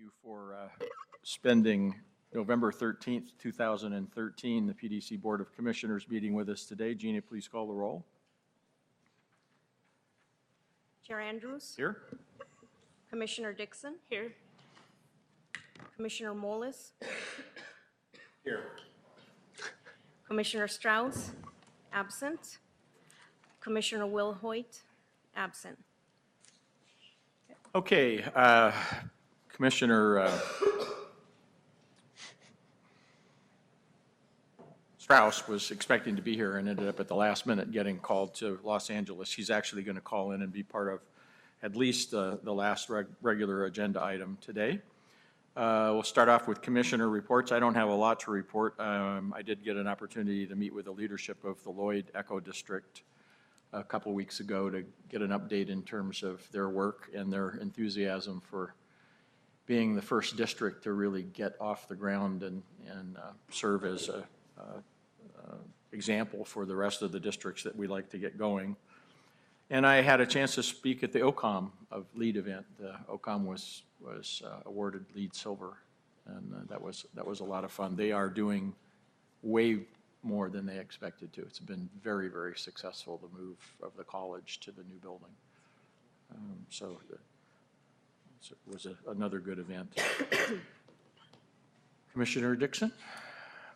you for spending November 13th, 2013, the PDC Board of Commissioners meeting with us today. Jina, please call the roll. Chair Andrews? Here. Commissioner Dixon? Here. Commissioner Mollis? Here. Commissioner Strauss? Absent. Commissioner Will Hoyt? Absent. Okay, Commissioner Strauss was expecting to be here and ended up at the last minute getting called to Los Angeles. He's actually going to call in and be part of at least the last regular agenda item today. We'll start off with Commissioner reports. I don't have a lot to report. I did get an opportunity to meet with the leadership of the Lloyd Eco District a couple weeks ago to get an update in terms of their work and their enthusiasm for being the first district to really get off the ground and serve as a example for the rest of the districts that we like to get going. And I had a chance to speak at the OCOM of LEED event. The OCOM was awarded LEED Silver, and that was a lot of fun. They are doing way more than they expected to. It's been very, very successful, the move of the college to the new building. So it was another good event. Commissioner Dixon?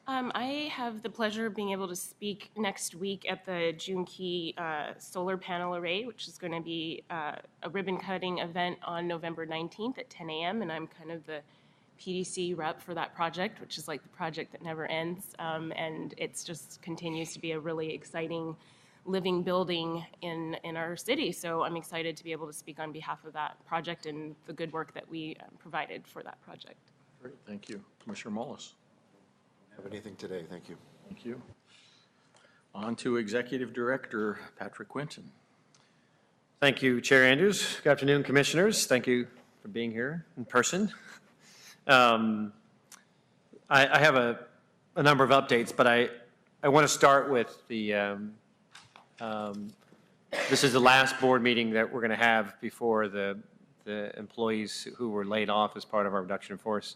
I have the pleasure of being able to speak next week at the June Key solar panel array, which is going to be a ribbon cutting event on November 19th at 10 a.m. And I'm kind of the PDC rep for that project, which is like the project that never ends. And it's just continues to be a really exciting living building in our city. So I'm excited to be able to speak on behalf of that project and the good work that we provided for that project. Great, thank you. Commissioner Mollis? Have anything today, thank you. Thank you. On to Executive Director Patrick Quinton. Thank you, Chair Andrews. Good afternoon, Commissioners. Thank you for being here in person. I have a number of updates, but I want to start with the, this is the last board meeting that we're going to have before the employees who were laid off as part of our reduction in force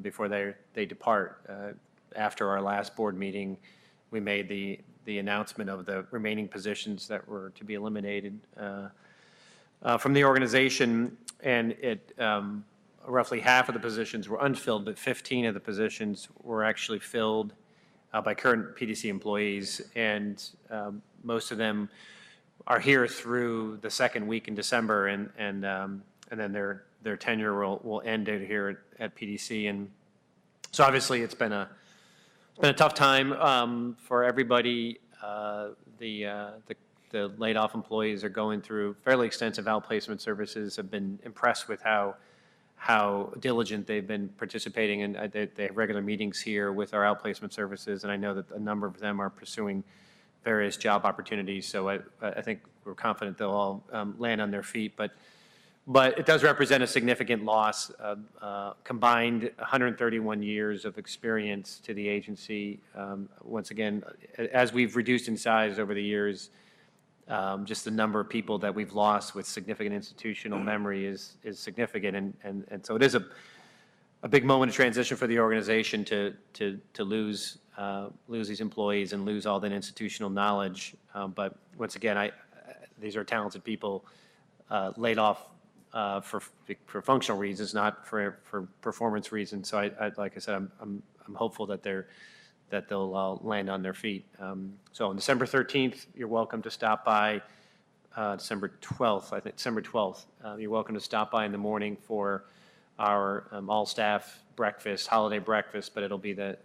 before they depart. After our last board meeting, we made the announcement of the remaining positions that were to be eliminated from the organization, and roughly half of the positions were unfilled, but 15 of the positions were actually filled by current PDC employees, and most of them are here through the second week in December, and then their tenure will end out here at PDC. And so obviously it's been a tough time for everybody. The laid off employees are going through fairly extensive outplacement services. Have been impressed with how diligent they've been participating in. They have regular meetings here with our outplacement services, and I know that a number of them are pursuing various job opportunities. So I think we're confident they'll all land on their feet. But it does represent a significant loss. Combined 131 years of experience to the agency. Once again, as we've reduced in size over the years, just the number of people that we've lost with significant institutional memory is significant, and so it is a big moment of transition for the organization to lose these employees and lose all that institutional knowledge. But once again, these are talented people laid off for functional reasons, not for performance reasons. So like I said, I'm hopeful that they'll all land on their feet. So on December 13th, you're welcome to stop by. December 12th, I think December 12th, you're welcome to stop by in the morning for our all-staff breakfast, holiday breakfast. But it'll be the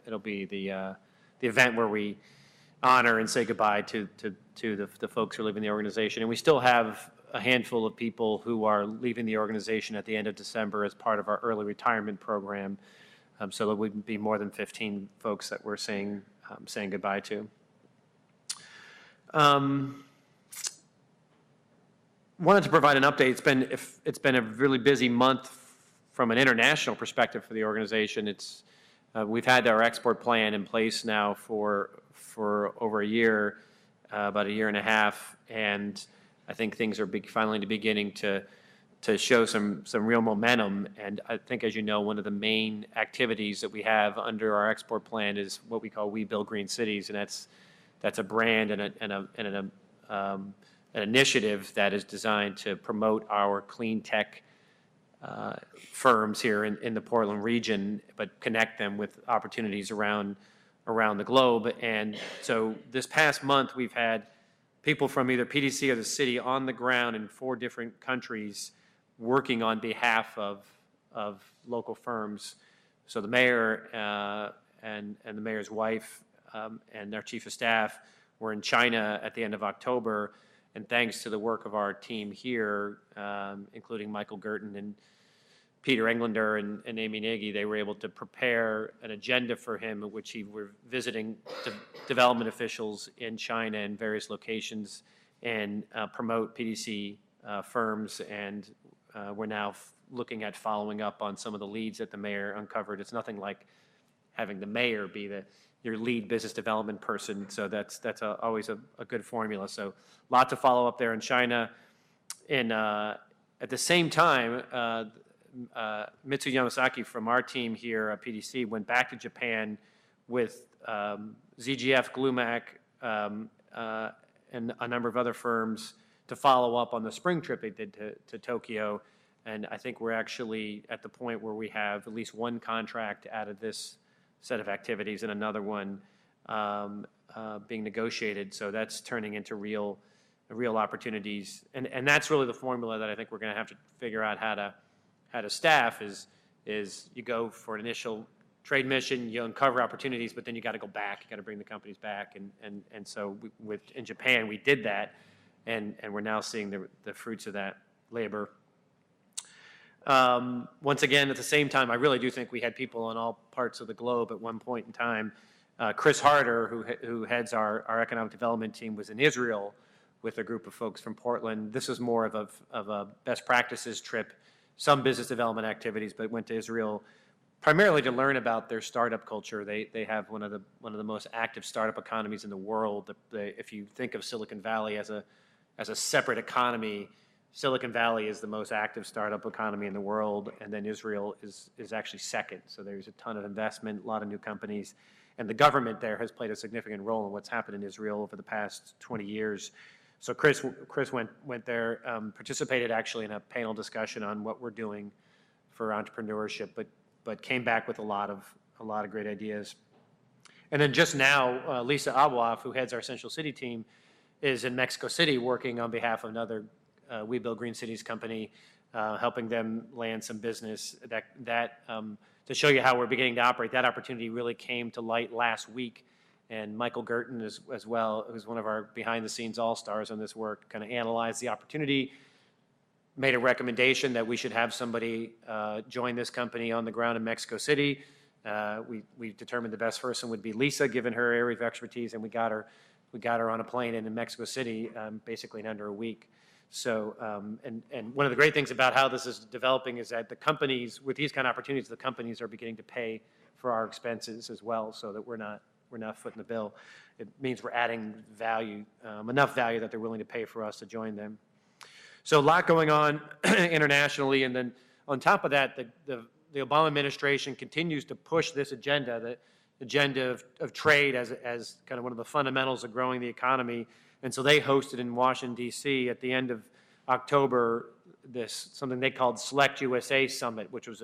event where we honor and say goodbye to the folks who are leaving the organization. And we still have a handful of people who are leaving the organization at the end of December as part of our early retirement program. So there would be more than 15 folks that we're saying goodbye to. Wanted to provide an update. It's been a really busy month from an international perspective for the organization. We've had our export plan in place now for over a year, about a year and a half, and I think things are finally beginning to show some real momentum. And I think, as you know, one of the main activities that we have under our export plan is what we call We Build Green Cities, and that's a brand and an initiative that is designed to promote our clean tech firms here in the Portland region, but connect them with opportunities around the globe. And so this past month, we've had people from either PDC or the city on the ground in 4 different countries working on behalf of local firms. So the mayor and the mayor's wife and their chief of staff were in China at the end of October. And thanks to the work of our team here, including Michael Gerton and Peter Englander and Amy Nagy, they were able to prepare an agenda for him in which he were visiting development officials in China in various locations and promote PDC firms. And we're now looking at following up on some of the leads that the mayor uncovered. It's nothing like having the mayor be your lead business development person. So that's always a good formula. So a lot to follow up there in China. And at the same time, Mitsu Yamasaki from our team here at PDC went back to Japan with ZGF, Glumac, and a number of other firms to follow up on the spring trip they did to Tokyo. And I think we're actually at the point where we have at least one contract out of this set of activities and another one being negotiated. So that's turning into real opportunities. And that's really the formula that I think we're going to have to figure out how to staff is you go for an initial trade mission, you uncover opportunities, but then you got to go back, you got to bring the companies back. And so in Japan, we did that, and we're now seeing the fruits of that labor. Once again, at the same time, I really do think we had people in all parts of the globe at one point in time. Chris Harder, who heads our economic development team, was in Israel with a group of folks from Portland. This was more of a best practices trip, some business development activities, but went to Israel primarily to learn about their startup culture. They have one of the most active startup economies in the world. If you think of Silicon Valley as a separate economy, Silicon Valley is the most active startup economy in the world, and then Israel is actually second. So there's a ton of investment, a lot of new companies, and the government there has played a significant role in what's happened in Israel over the past 20 years. So Chris went there, participated actually in a panel discussion on what we're doing for entrepreneurship, but came back with a lot of great ideas. And then just now, Lisa Abwaf, who heads our Central City team, is in Mexico City working on behalf of another We Build Green Cities company, helping them land some business. To show you how we're beginning to operate, that opportunity really came to light last week. And Michael Gerton as well, who's one of our behind-the-scenes all-stars on this work, kind of analyzed the opportunity, made a recommendation that we should have somebody join this company on the ground in Mexico City. We determined the best person would be Lisa, given her area of expertise, and we got her on a plane in Mexico City basically in under a week. So, and one of the great things about how this is developing is that the companies, with these kind of opportunities, the companies are beginning to pay for our expenses as well, so that we're not footing the bill. It means we're adding value, enough value that they're willing to pay for us to join them. So a lot going on internationally, and then on top of that, the Obama administration continues to push this agenda, the agenda of trade as kind of one of the fundamentals of growing the economy. And so they hosted in Washington, D.C. at the end of October something they called Select USA Summit, which was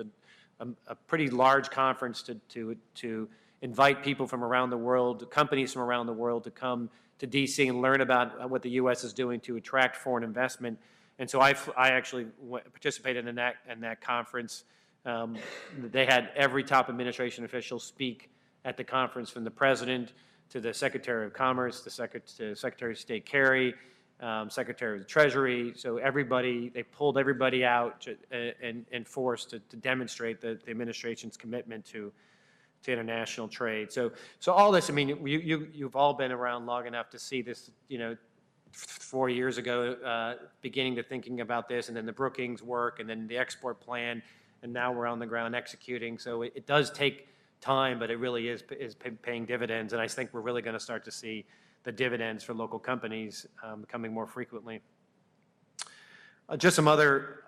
a pretty large conference to invite people from around the world, companies from around the world to come to D.C. and learn about what the U.S. is doing to attract foreign investment. And so I actually participated in that conference. They had every top administration official speak at the conference, from the president to the Secretary of Commerce, to Secretary of State Kerry, Secretary of the Treasury. So they pulled everybody out and forced to demonstrate the administration's commitment to international trade. So all this, I mean, you've all been around long enough to see this, 4 years ago, beginning to thinking about this, and then the Brookings work, and then the export plan, and now we're on the ground executing. So it does take time, but it really is paying dividends, and I think we're really going to start to see the dividends for local companies coming more frequently. Just some other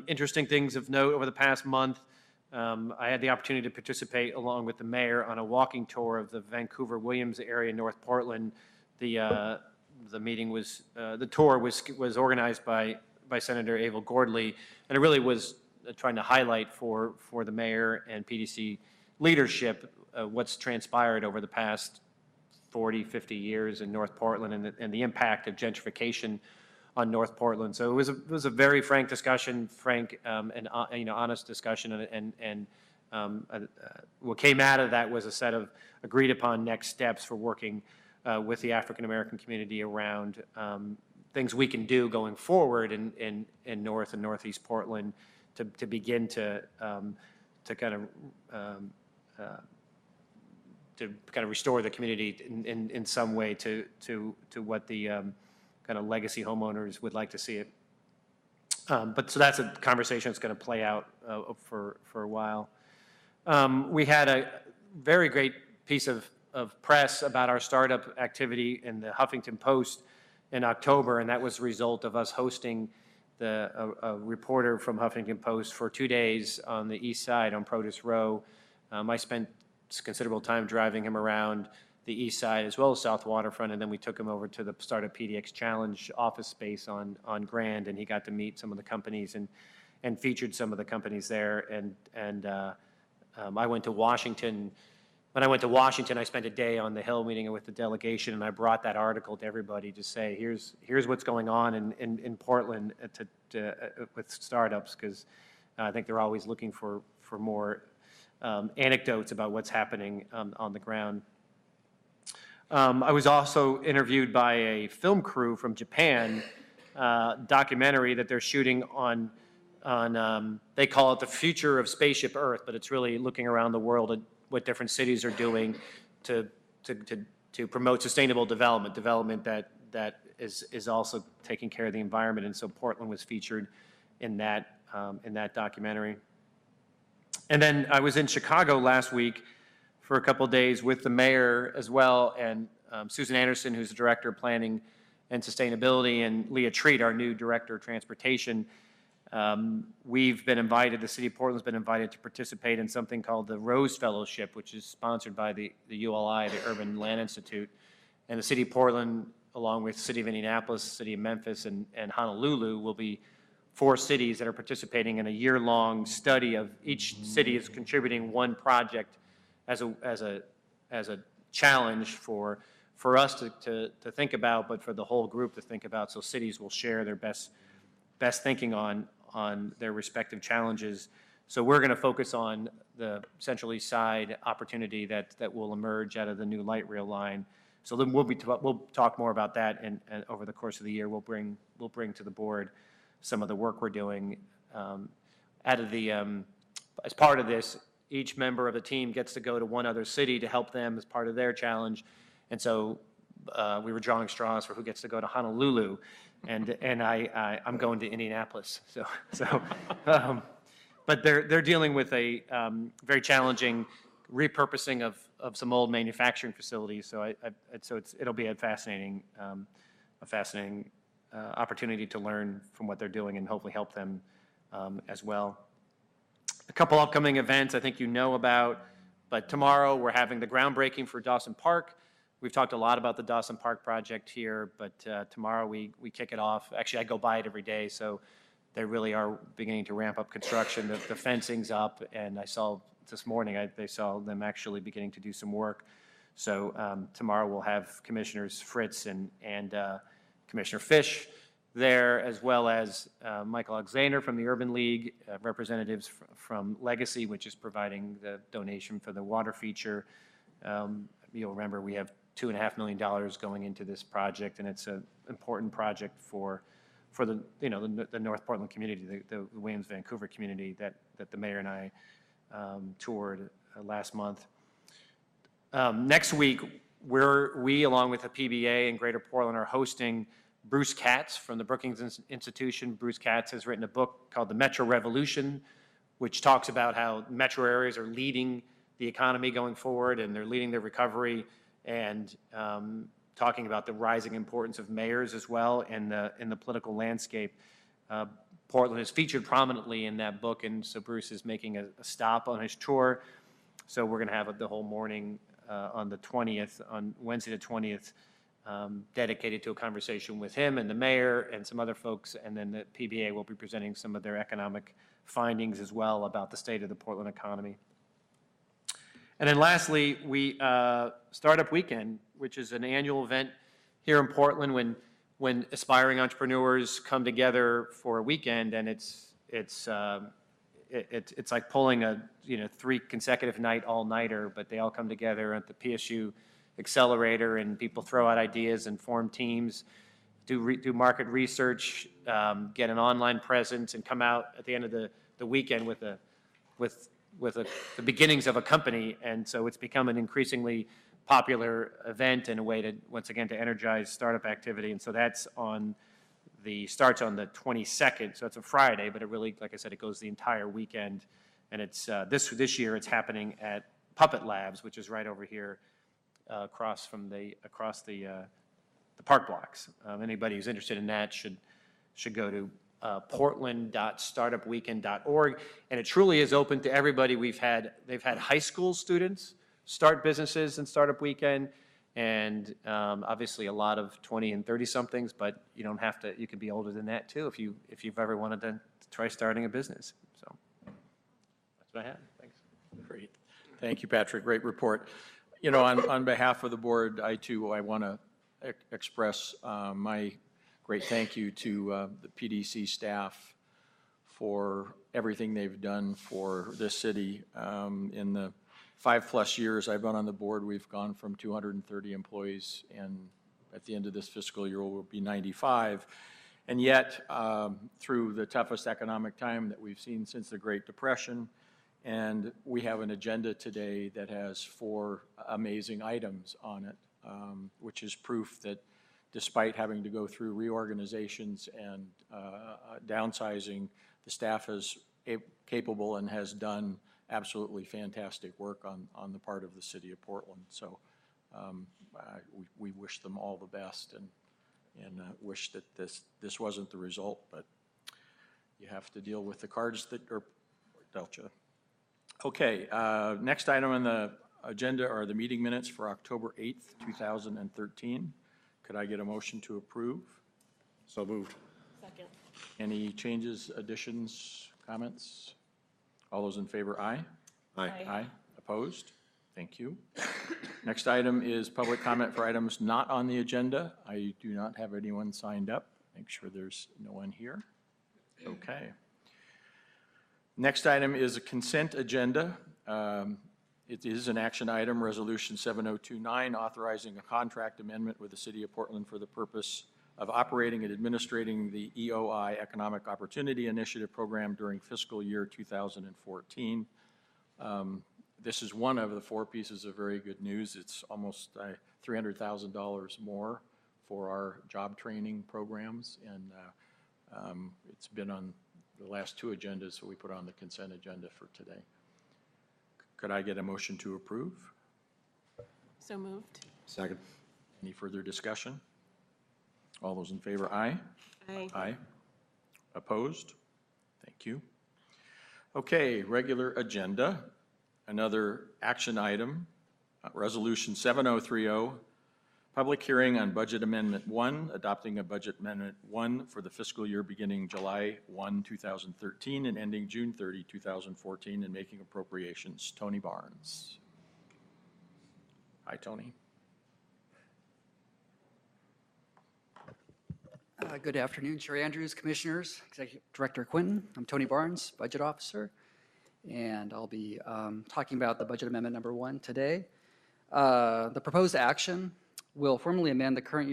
interesting things of note over the past month. I had the opportunity to participate along with the mayor on a walking tour of the Vancouver-Williams area, North Portland. The tour was organized by Senator Abel Gordley, and it really was trying to highlight for the mayor and PDC leadership what's transpired over the past 40, 50 years in North Portland and the impact of gentrification on North Portland. So it was a very frank discussion, and honest discussion, and what came out of that was a set of agreed upon next steps for working with the African American community around things we can do going forward in North and Northeast Portland to begin to kind of restore the community in some way to what the kind of legacy homeowners would like to see it. But so that's a conversation that's going to play out for a while. We had a very great piece of press about our startup activity in the Huffington Post in October, and that was a result of us hosting a reporter from Huffington Post for 2 days on the east side on Produce Row. I spent considerable time driving him around the east side as well as South Waterfront, and then we took him over to the Startup PDX Challenge office space on Grand, and he got to meet some of the companies and featured some of the companies there. And I went to Washington. When I went to Washington, I spent a day on the Hill meeting with the delegation, and I brought that article to everybody to say, here's what's going on in Portland with startups, because I think they're always looking for more anecdotes about what's happening on the ground. I was also interviewed by a film crew from Japan, documentary that they're shooting on they call it the future of spaceship Earth, but it's really looking around the world at what different cities are doing to promote sustainable development that is also taking care of the environment. And so Portland was featured in that documentary. And then I was in Chicago last week for a couple of days with the mayor as well, and Susan Anderson, who's the Director of Planning and Sustainability, and Leah Treat, our new Director of Transportation. We've been invited, the City of Portland's been invited to participate in something called the Rose Fellowship, which is sponsored by the ULI, the Urban Land Institute. And the City of Portland, along with the City of Indianapolis, City of Memphis, and Honolulu, will be 4 cities that are participating in a year-long study of each city is contributing one project as a challenge for us to think about, but for the whole group to think about. So cities will share their best thinking on their respective challenges. So we're going to focus on the Central East Side opportunity that will emerge out of the new light rail line. So then we'll talk more about that, and over the course of the year we'll bring to the board some of the work we're doing. Out of the as part of this, each member of the team gets to go to one other city to help them as part of their challenge. And so we were drawing straws for who gets to go to Honolulu, and I'm going to Indianapolis. But they're dealing with a very challenging repurposing of some old manufacturing facilities. So it'll be a fascinating opportunity to learn from what they're doing and hopefully help them as well. A couple upcoming events I think you know about, but tomorrow we're having the groundbreaking for Dawson Park. We've talked a lot about the Dawson Park project here, but tomorrow we kick it off. Actually, I go by it every day, so they really are beginning to ramp up construction. The fencing's up, and I saw this morning, they saw them actually beginning to do some work. So tomorrow we'll have Commissioners Fritz and Commissioner Fish there, as well as Michael Alexander from the Urban League, representatives from Legacy, which is providing the donation for the water feature. You'll remember we have $2.5 million going into this project, and it's an important project for the the North Portland community, the Williams-Vancouver community that the mayor and I toured last month. Next week, we along with the PBA and Greater Portland are hosting Bruce Katz from the Brookings Institution. Bruce Katz has written a book called The Metro Revolution, which talks about how metro areas are leading the economy going forward, and they're leading their recovery, and talking about the rising importance of mayors as well in the political landscape. Portland is featured prominently in that book, and so Bruce is making a stop on his tour. So we're going to have the whole morning on the 20th, on Wednesday the 20th, dedicated to a conversation with him and the mayor and some other folks, and then the PBA will be presenting some of their economic findings as well about the state of the Portland economy. And then lastly, we Startup Weekend, which is an annual event here in Portland when aspiring entrepreneurs come together for a weekend, and it's like pulling a 3 consecutive night all-nighter, but they all come together at the PSU Accelerator, and people throw out ideas and form teams, do market research, get an online presence, and come out at the end of the weekend with the beginnings of a company. And so it's become an increasingly popular event and a way to, once again, to energize startup activity. And so that's starts on the 22nd, so it's a Friday, but it really, like I said, it goes the entire weekend. And it's this year it's happening at Puppet Labs, which is right over here across the park blocks. Anybody who's interested in that should go to portland.startupweekend.org, and it truly is open to everybody. They've had high school students start businesses in Startup Weekend, and obviously a lot of 20 and 30 somethings, but you don't have to. You can be older than that too if you've ever wanted to try starting a business. So that's what I had. Thanks. Great. Thank you, Patrick. Great report. On behalf of the board, I want to express my great thank you to the PDC staff for everything they've done for this city. In the 5+ years I've been on the board, we've gone from 230 employees, and at the end of this fiscal year we'll be 95. And yet, through the toughest economic time that we've seen since the Great Depression, and we have an agenda today that has 4 amazing items on it, which is proof that despite having to go through reorganizations and downsizing, the staff is capable and has done absolutely fantastic work on the part of the city of Portland. So we wish them all the best, and wish that this wasn't the result, but you have to deal with the cards that are dealt you. Okay, next item on the agenda are the meeting minutes for October 8th, 2013. Could I get a motion to approve? So moved. Second. Any changes, additions, comments? All those in favor, aye? Aye. Aye. Opposed? Thank you. Next item is public comment for items not on the agenda. I do not have anyone signed up. Make sure there's no one here. Okay. Next item is a consent agenda. It is an action item, Resolution 7029, authorizing a contract amendment with the City of Portland for the purpose of operating and administrating the EOI Economic Opportunity Initiative Program during fiscal year 2014. This is one of the 4 pieces of very good news. It's almost $300,000 more for our job training programs, and it's been on the last 2 agendas, so we put on the consent agenda for today. Could I get a motion to approve? So moved. Second. Any further discussion? All those in favor, aye? Aye. Aye. Opposed? Thank you. Okay, regular agenda. Another action item, Resolution 7030, public hearing on Budget Amendment 1, adopting a Budget Amendment 1 for the fiscal year beginning July 1, 2013 and ending June 30, 2014, and making appropriations. Tony Barnes. Hi, Tony. Good afternoon, Chair Andrews, Commissioners, Executive Director Quinton. I'm Tony Barnes, Budget Officer, and I'll be talking about the Budget Amendment number 1 today. The proposed action will formally amend the current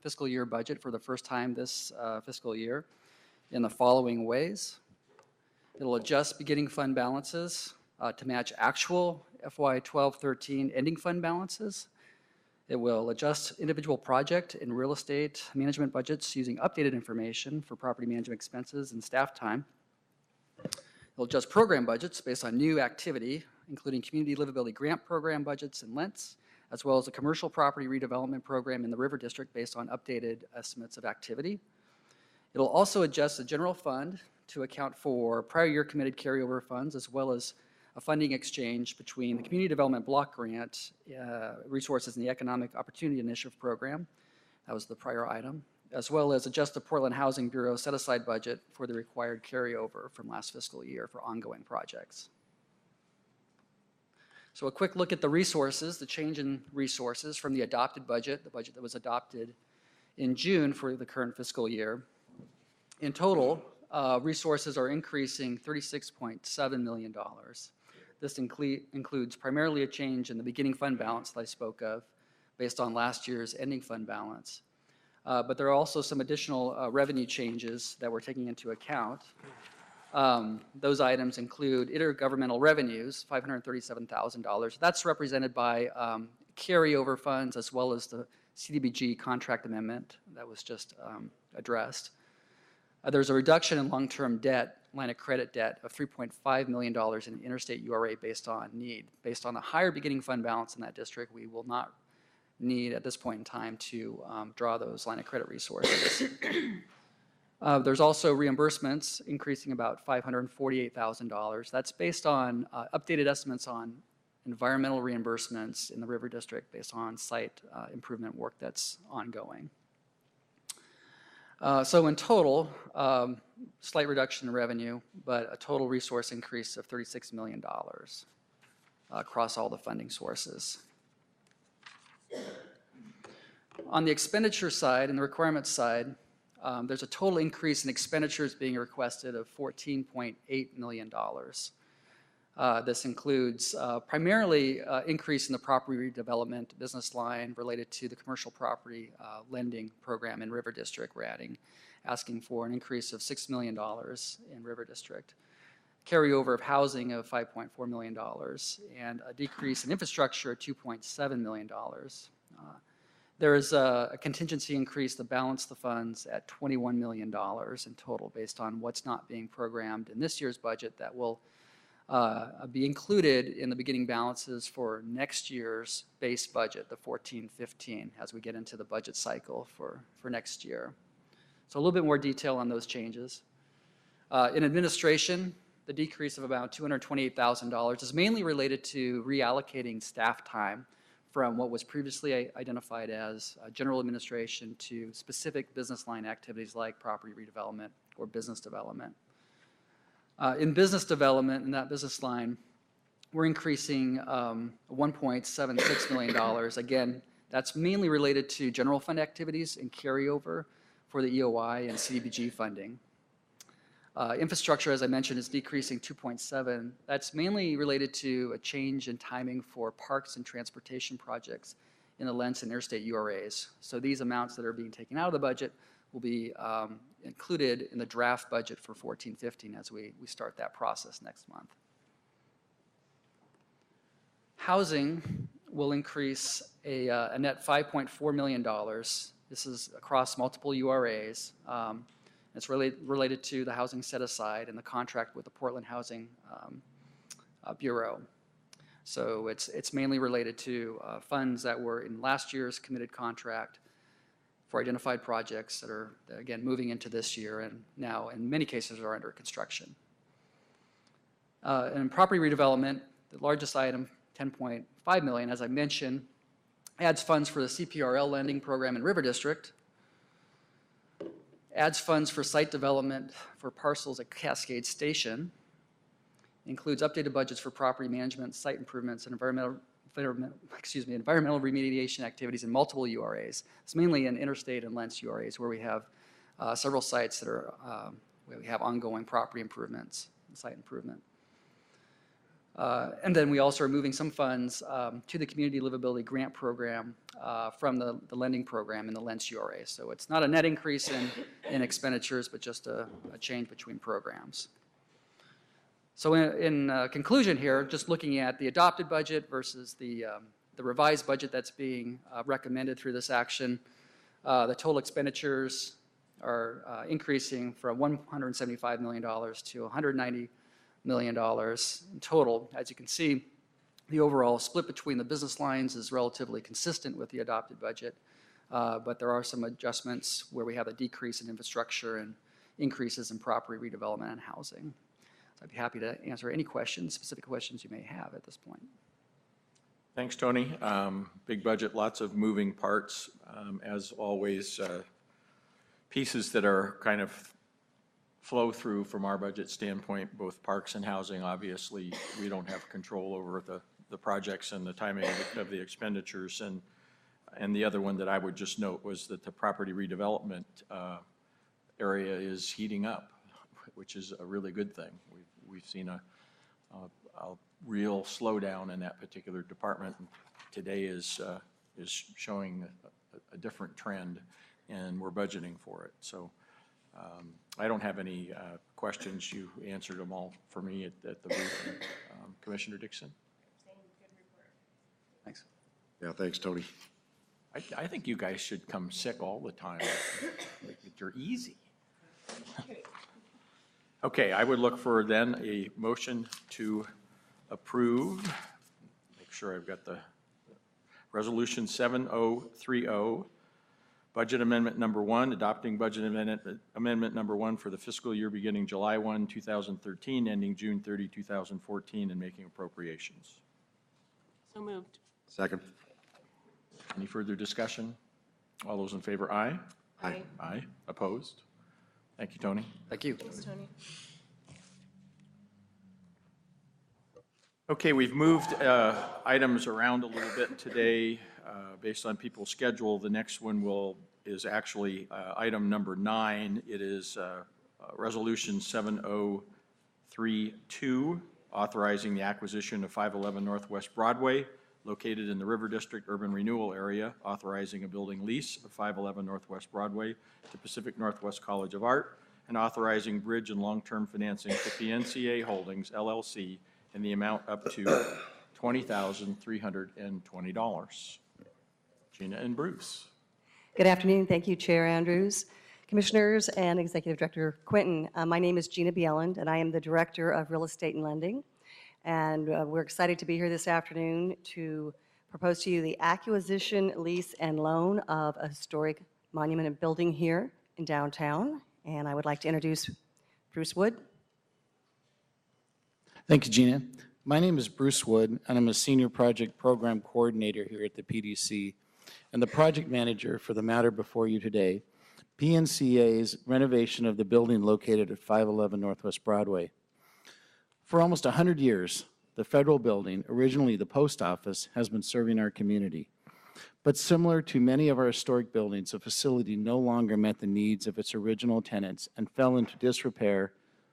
fiscal year budget for the first time this fiscal year in the following ways. It'll adjust beginning fund balances to match actual FY 12-13 ending fund balances. It will adjust individual project and real estate management budgets using updated information for property management expenses and staff time. It'll adjust program budgets based on new activity, including community livability grant program budgets and lents, as well as a commercial property redevelopment program in the River District based on updated estimates of activity. It'll also adjust the general fund to account for prior year committed carryover funds, as well as a funding exchange between the Community Development Block Grant resources in the Economic Opportunity Initiative Program. That was the prior item, as well as adjust the Portland Housing Bureau set-aside budget for the required carryover from last fiscal year for ongoing projects. So a quick look at the resources, the change in resources from the adopted budget, the budget that was adopted in June for the current fiscal year. In total, resources are increasing $36.7 million. This includes primarily a change in the beginning fund balance that I spoke of based on last year's ending fund balance. But there are also some additional revenue changes that we're taking into account. Those items include intergovernmental revenues, $537,000. That's represented by carryover funds as well as the CDBG contract amendment that was just addressed. There's a reduction in long-term debt, line of credit debt of $3.5 million in interstate URA based on need. Based on the higher beginning fund balance in that district, we will not need at this point in time to draw those line of credit resources. There's also reimbursements increasing about $548,000. That's based on updated estimates on environmental reimbursements in the River District based on site improvement work that's ongoing. So in total, slight reduction in revenue, but a total resource increase of $36 million across all the funding sources. On the expenditure side and the requirements side, there's a total increase in expenditures being requested of $14.8 million. This includes primarily increase in the property redevelopment business line related to the commercial property lending program in River District. We're asking for an increase of $6 million in River District. Carryover of housing of $5.4 million and a decrease in infrastructure of $2.7 million. There is a contingency increase to balance the funds at $21 million in total based on what's not being programmed in this year's budget that will be included in the beginning balances for next year's base budget, the 14-15, as we get into the budget cycle for next year. So a little bit more detail on those changes. In administration, the decrease of about $228,000 is mainly related to reallocating staff time from what was previously identified as general administration to specific business line activities like property redevelopment or business development. In business development, in that business line, we're increasing $1.76 million. Again, that's mainly related to general fund activities and carryover for the EOI and CDBG funding. Infrastructure, as I mentioned, is decreasing 2.7. That's mainly related to a change in timing for parks and transportation projects in the Lents and interstate URAs. So these amounts that are being taken out of the budget will be included in the draft budget for 14-15 as we start that process next month. Housing will increase a net $5.4 million. This is across multiple URAs. It's related to the housing set-aside and the contract with the Portland Housing Bureau. So it's mainly related to funds that were in last year's committed contract for identified projects that are, again, moving into this year and now in many cases are under construction. And in property redevelopment, the largest item, $10.5 million, as I mentioned, adds funds for the CPRL lending program in River District, adds funds for site development for parcels at Cascade Station, includes updated budgets for property management, site improvements, and environmental remediation activities in multiple URAs. It's mainly in interstate and Lents URAs where we have several sites that are where we have ongoing property improvements and site improvement. And then we also are moving some funds to the Community Livability Grant Program from the lending program in the Lents URA. So it's not a net increase in expenditures, but just a change between programs. So in conclusion here, just looking at the adopted budget versus the revised budget that's being recommended through this action, the total expenditures are increasing from $175 million to $190 million in total. As you can see, the overall split between the business lines is relatively consistent with the adopted budget. But there are some adjustments where we have a decrease in infrastructure and increases in property redevelopment and housing. So I'd be happy to answer any questions, specific questions you may have at this point. Thanks, Tony. Big budget, lots of moving parts. As always, pieces that are kind of flow through from our budget standpoint, both parks and housing. Obviously, we don't have control over the projects and the timing of the expenditures. And the other one that I would just note was that the property redevelopment area is heating up, which is a really good thing. We've seen a real slowdown in that particular department. Today is showing a different trend, and we're budgeting for it. So I don't have any questions. You answered them all for me at the briefing. Commissioner Dixon? Thanks. Yeah, thanks, Tony. I think you guys should come sick all the time. You're easy. Okay, I would look for then a motion to approve. Make sure I've got the resolution 7030, budget amendment number 1, adopting budget amendment number 1 for the fiscal year beginning July 1, 2013, ending June 30, 2014, and making appropriations. So moved. Second. Any further discussion? All those in favor, aye? Aye. Aye. Opposed? Thank you, Tony. Thank you. Thanks, Tony. Okay, we've moved items around a little bit today based on people's schedule. The next one is actually item number 9. It is Resolution 7032, authorizing the acquisition of 511 Northwest Broadway, located in the River District Urban Renewal Area, authorizing a building lease of 511 Northwest Broadway to Pacific Northwest College of Art, and authorizing bridge and long-term financing to PNCA Holdings, LLC, in the amount up to $20,320. Gina and Bruce. Good afternoon. Thank you, Chair Andrews, Commissioners, and Executive Director Quinton. My name is Jina Bjelland, and I am the Director of Real Estate and Lending. And we're excited to be here this afternoon to propose to you the acquisition, lease, and loan of a historic monument and building here in downtown. And I would like to introduce Bruce Wood. Thank you, Gina. My name is Bruce Wood, and I'm a Senior Project Program Coordinator here at the PDC and the Project Manager for the matter before you today, PNCA's renovation of the building located at 511 Northwest Broadway. For almost 100 years, the federal building, originally the post office, has been serving our community. But similar to many of our historic buildings, the facility no longer met the needs of its original tenants and fell into disrepair,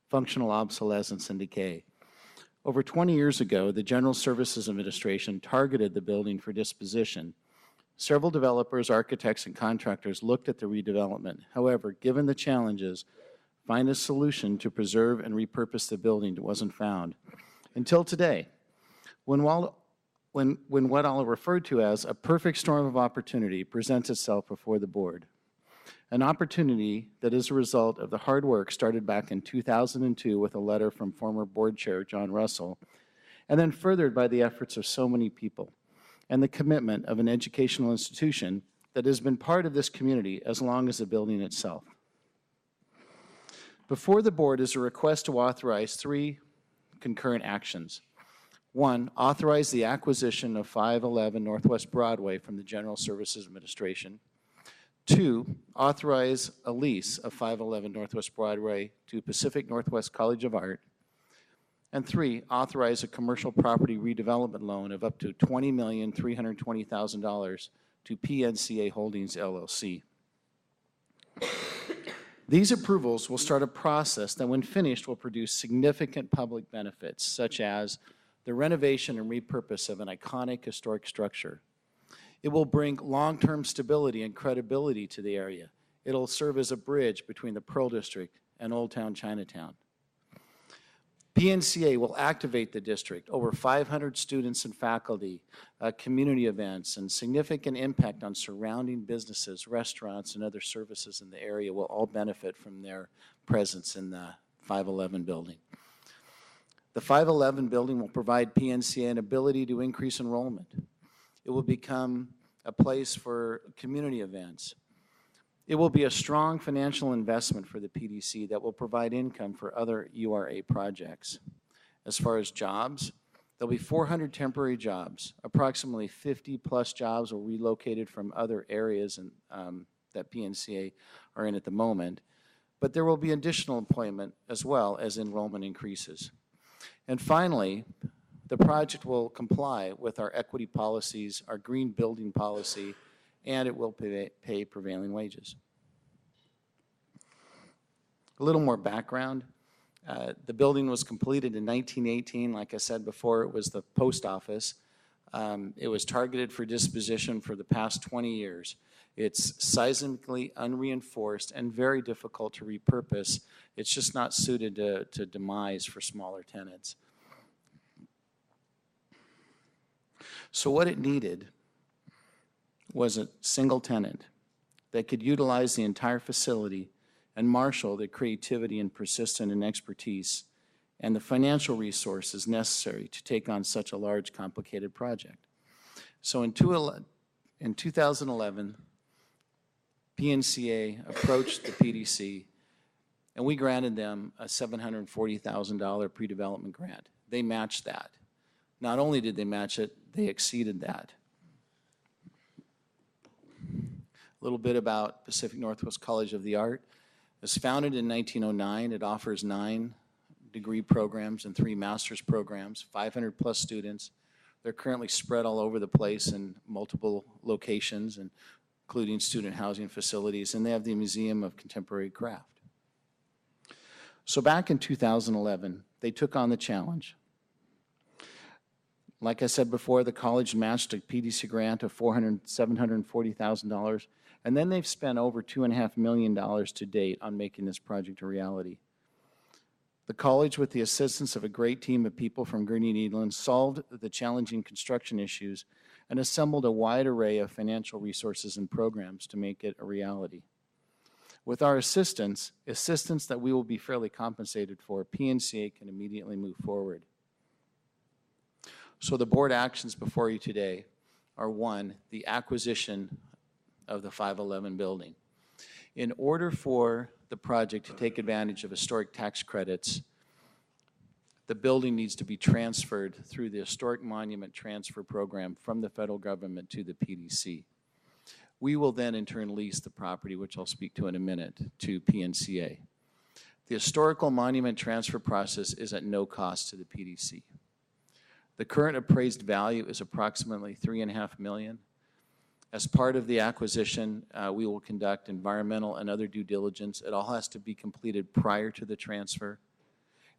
functional obsolescence, and decay. Over 20 years ago, the General Services Administration targeted the building for disposition. Several developers, architects, and contractors looked at the redevelopment. However, given the challenges, find a solution to preserve and repurpose the building wasn't found. Until today, when what I'll refer to as a perfect storm of opportunity presents itself before the board. An opportunity that is a result of the hard work started back in 2002 with a letter from former board chair John Russell, and then furthered by the efforts of so many people, and the commitment of an educational institution that has been part of this community as long as the building itself. Before the board is a request to authorize 3 concurrent actions. 1, authorize the acquisition of 511 Northwest Broadway from the General Services Administration. 2, authorize a lease of 511 Northwest Broadway to Pacific Northwest College of Art. And 3, authorize a commercial property redevelopment loan of up to $20,320,000 to PNCA Holdings, LLC. These approvals will start a process that, when finished, will produce significant public benefits, such as the renovation and repurpose of an iconic historic structure. It will bring long-term stability and credibility to the area. It'll serve as a bridge between the Pearl District and Old Town Chinatown. PNCA will activate the district, over 500 students and faculty, community events, and significant impact on surrounding businesses, restaurants, and other services in the area will all benefit from their presence in the 511 building. The 511 building will provide PNCA an ability to increase enrollment. It will become a place for community events. It will be a strong financial investment for the PDC that will provide income for other URA projects. As far as jobs, there'll be 400 temporary jobs. Approximately 50-plus jobs will be relocated from other areas that PNCA are in at the moment. But there will be additional employment as well as enrollment increases. And finally, the project will comply with our equity policies, our green building policy, and it will pay prevailing wages. A little more background. The building was completed in 1918. Like I said before, it was the post office. It was targeted for disposition for the past 20 years. It's seismically unreinforced and very difficult to repurpose. It's just not suited to demise for smaller tenants. So what it needed was a single tenant that could utilize the entire facility and marshal the creativity and persistence and expertise and the financial resources necessary to take on such a large, complicated project. So in 2011, PNCA approached the PDC, and we granted them a $740,000 pre-development grant. They matched that. Not only did they match it, they exceeded that. A little bit about Pacific Northwest College of the Art. It was founded in 1909. It offers 9 degree programs and 3 master's programs, 500-plus students. They're currently spread all over the place in multiple locations, including student housing facilities, and they have the Museum of Contemporary Craft. So back in 2011, they took on the challenge. Like I said before, the college matched a PDC grant of $740,000, and then they've spent over $2.5 million to date on making this project a reality. The college, with the assistance of a great team of people from Gurney and Eastland, solved the challenging construction issues and assembled a wide array of financial resources and programs to make it a reality. With our assistance that we will be fairly compensated for, PNCA can immediately move forward. So the board actions before you today are: 1, the acquisition of the 511 building. In order for the project to take advantage of historic tax credits, the building needs to be transferred through the Historic Monument Transfer Program from the federal government to the PDC. We will then in turn lease the property, which I'll speak to in a minute, to PNCA. The historical monument transfer process is at no cost to the PDC. The current appraised value is approximately $3.5 million. As part of the acquisition, we will conduct environmental and other due diligence. It all has to be completed prior to the transfer.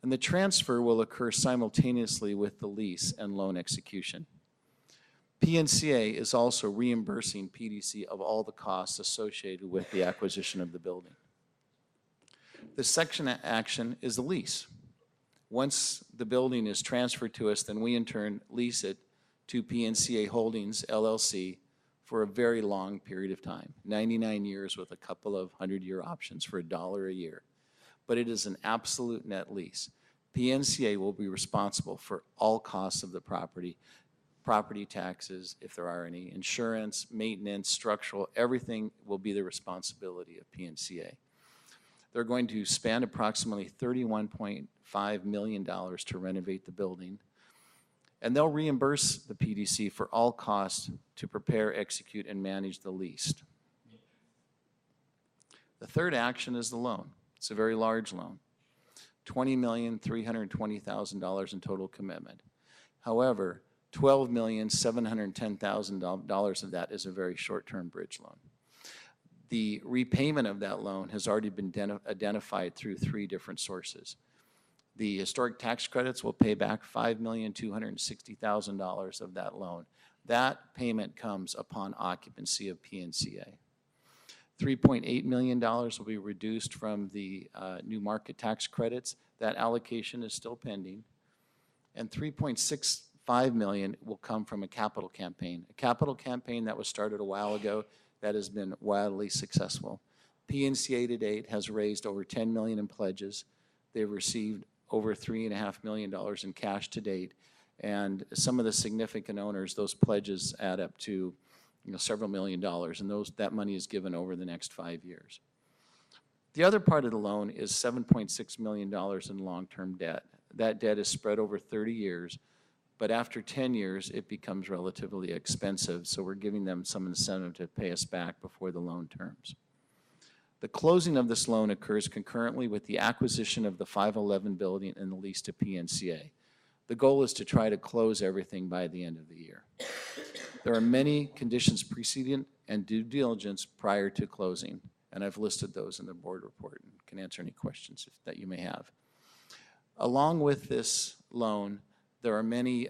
And the transfer will occur simultaneously with the lease and loan execution. PNCA is also reimbursing PDC of all the costs associated with the acquisition of the building. The second action is the lease. Once the building is transferred to us, then we in turn lease it to PNCA Holdings, LLC, for a very long period of time, 99 years with a couple of 100-year options for $1 a year. But it is an absolute net lease. PNCA will be responsible for all costs of the property taxes, if there are any, insurance, maintenance, structural, everything will be the responsibility of PNCA. They're going to spend approximately $31.5 million to renovate the building, and they'll reimburse the PDC for all costs to prepare, execute, and manage the lease. The third action is the loan. It's a very large loan, $20,320,000 in total commitment. However, $12,710,000 of that is a very short-term bridge loan. The repayment of that loan has already been identified through 3 different sources. The historic tax credits will pay back $5,260,000 of that loan. That payment comes upon occupancy of PNCA. $3.8 million will be reduced from the new market tax credits. That allocation is still pending. And $3.65 million will come from a capital campaign that was started a while ago that has been wildly successful. PNCA to date has raised over $10 million in pledges. They've received over $3.5 million in cash to date. And some of the significant owners, those pledges add up to several million dollars, and that money is given over the next 5 years. The other part of the loan is $7.6 million in long-term debt. That debt is spread over 30 years, but after 10 years, it becomes relatively expensive, so we're giving them some incentive to pay us back before the loan terms. The closing of this loan occurs concurrently with the acquisition of the 511 building and the lease to PNCA. The goal is to try to close everything by the end of the year. There are many conditions preceding and due diligence prior to closing, and I've listed those in the board report and can answer any questions that you may have. Along with this loan, there are many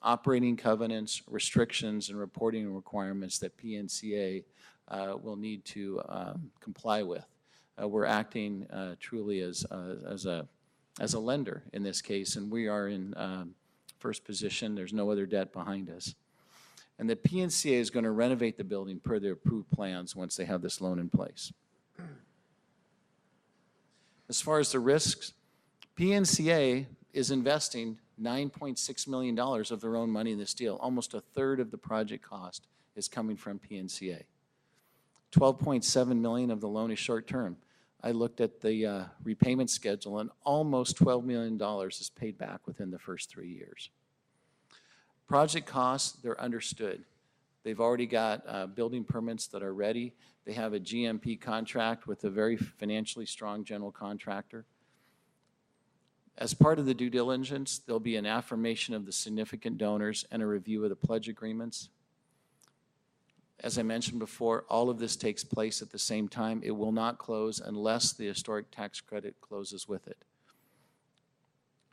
operating covenants, restrictions, and reporting requirements that PNCA will need to comply with. We're acting truly as a lender in this case, and we are in first position. There's no other debt behind us. And the PNCA is going to renovate the building per their approved plans once they have this loan in place. As far as the risks, PNCA is investing $9.6 million of their own money in this deal. Almost a third of the project cost is coming from PNCA. $12.7 million of the loan is short-term. I looked at the repayment schedule, and almost $12 million is paid back within the first 3 years. Project costs, they're understood. They've already got building permits that are ready. They have a GMP contract with a very financially strong general contractor. As part of the due diligence, there'll be an affirmation of the significant donors and a review of the pledge agreements. As I mentioned before, all of this takes place at the same time. It will not close unless the historic tax credit closes with it.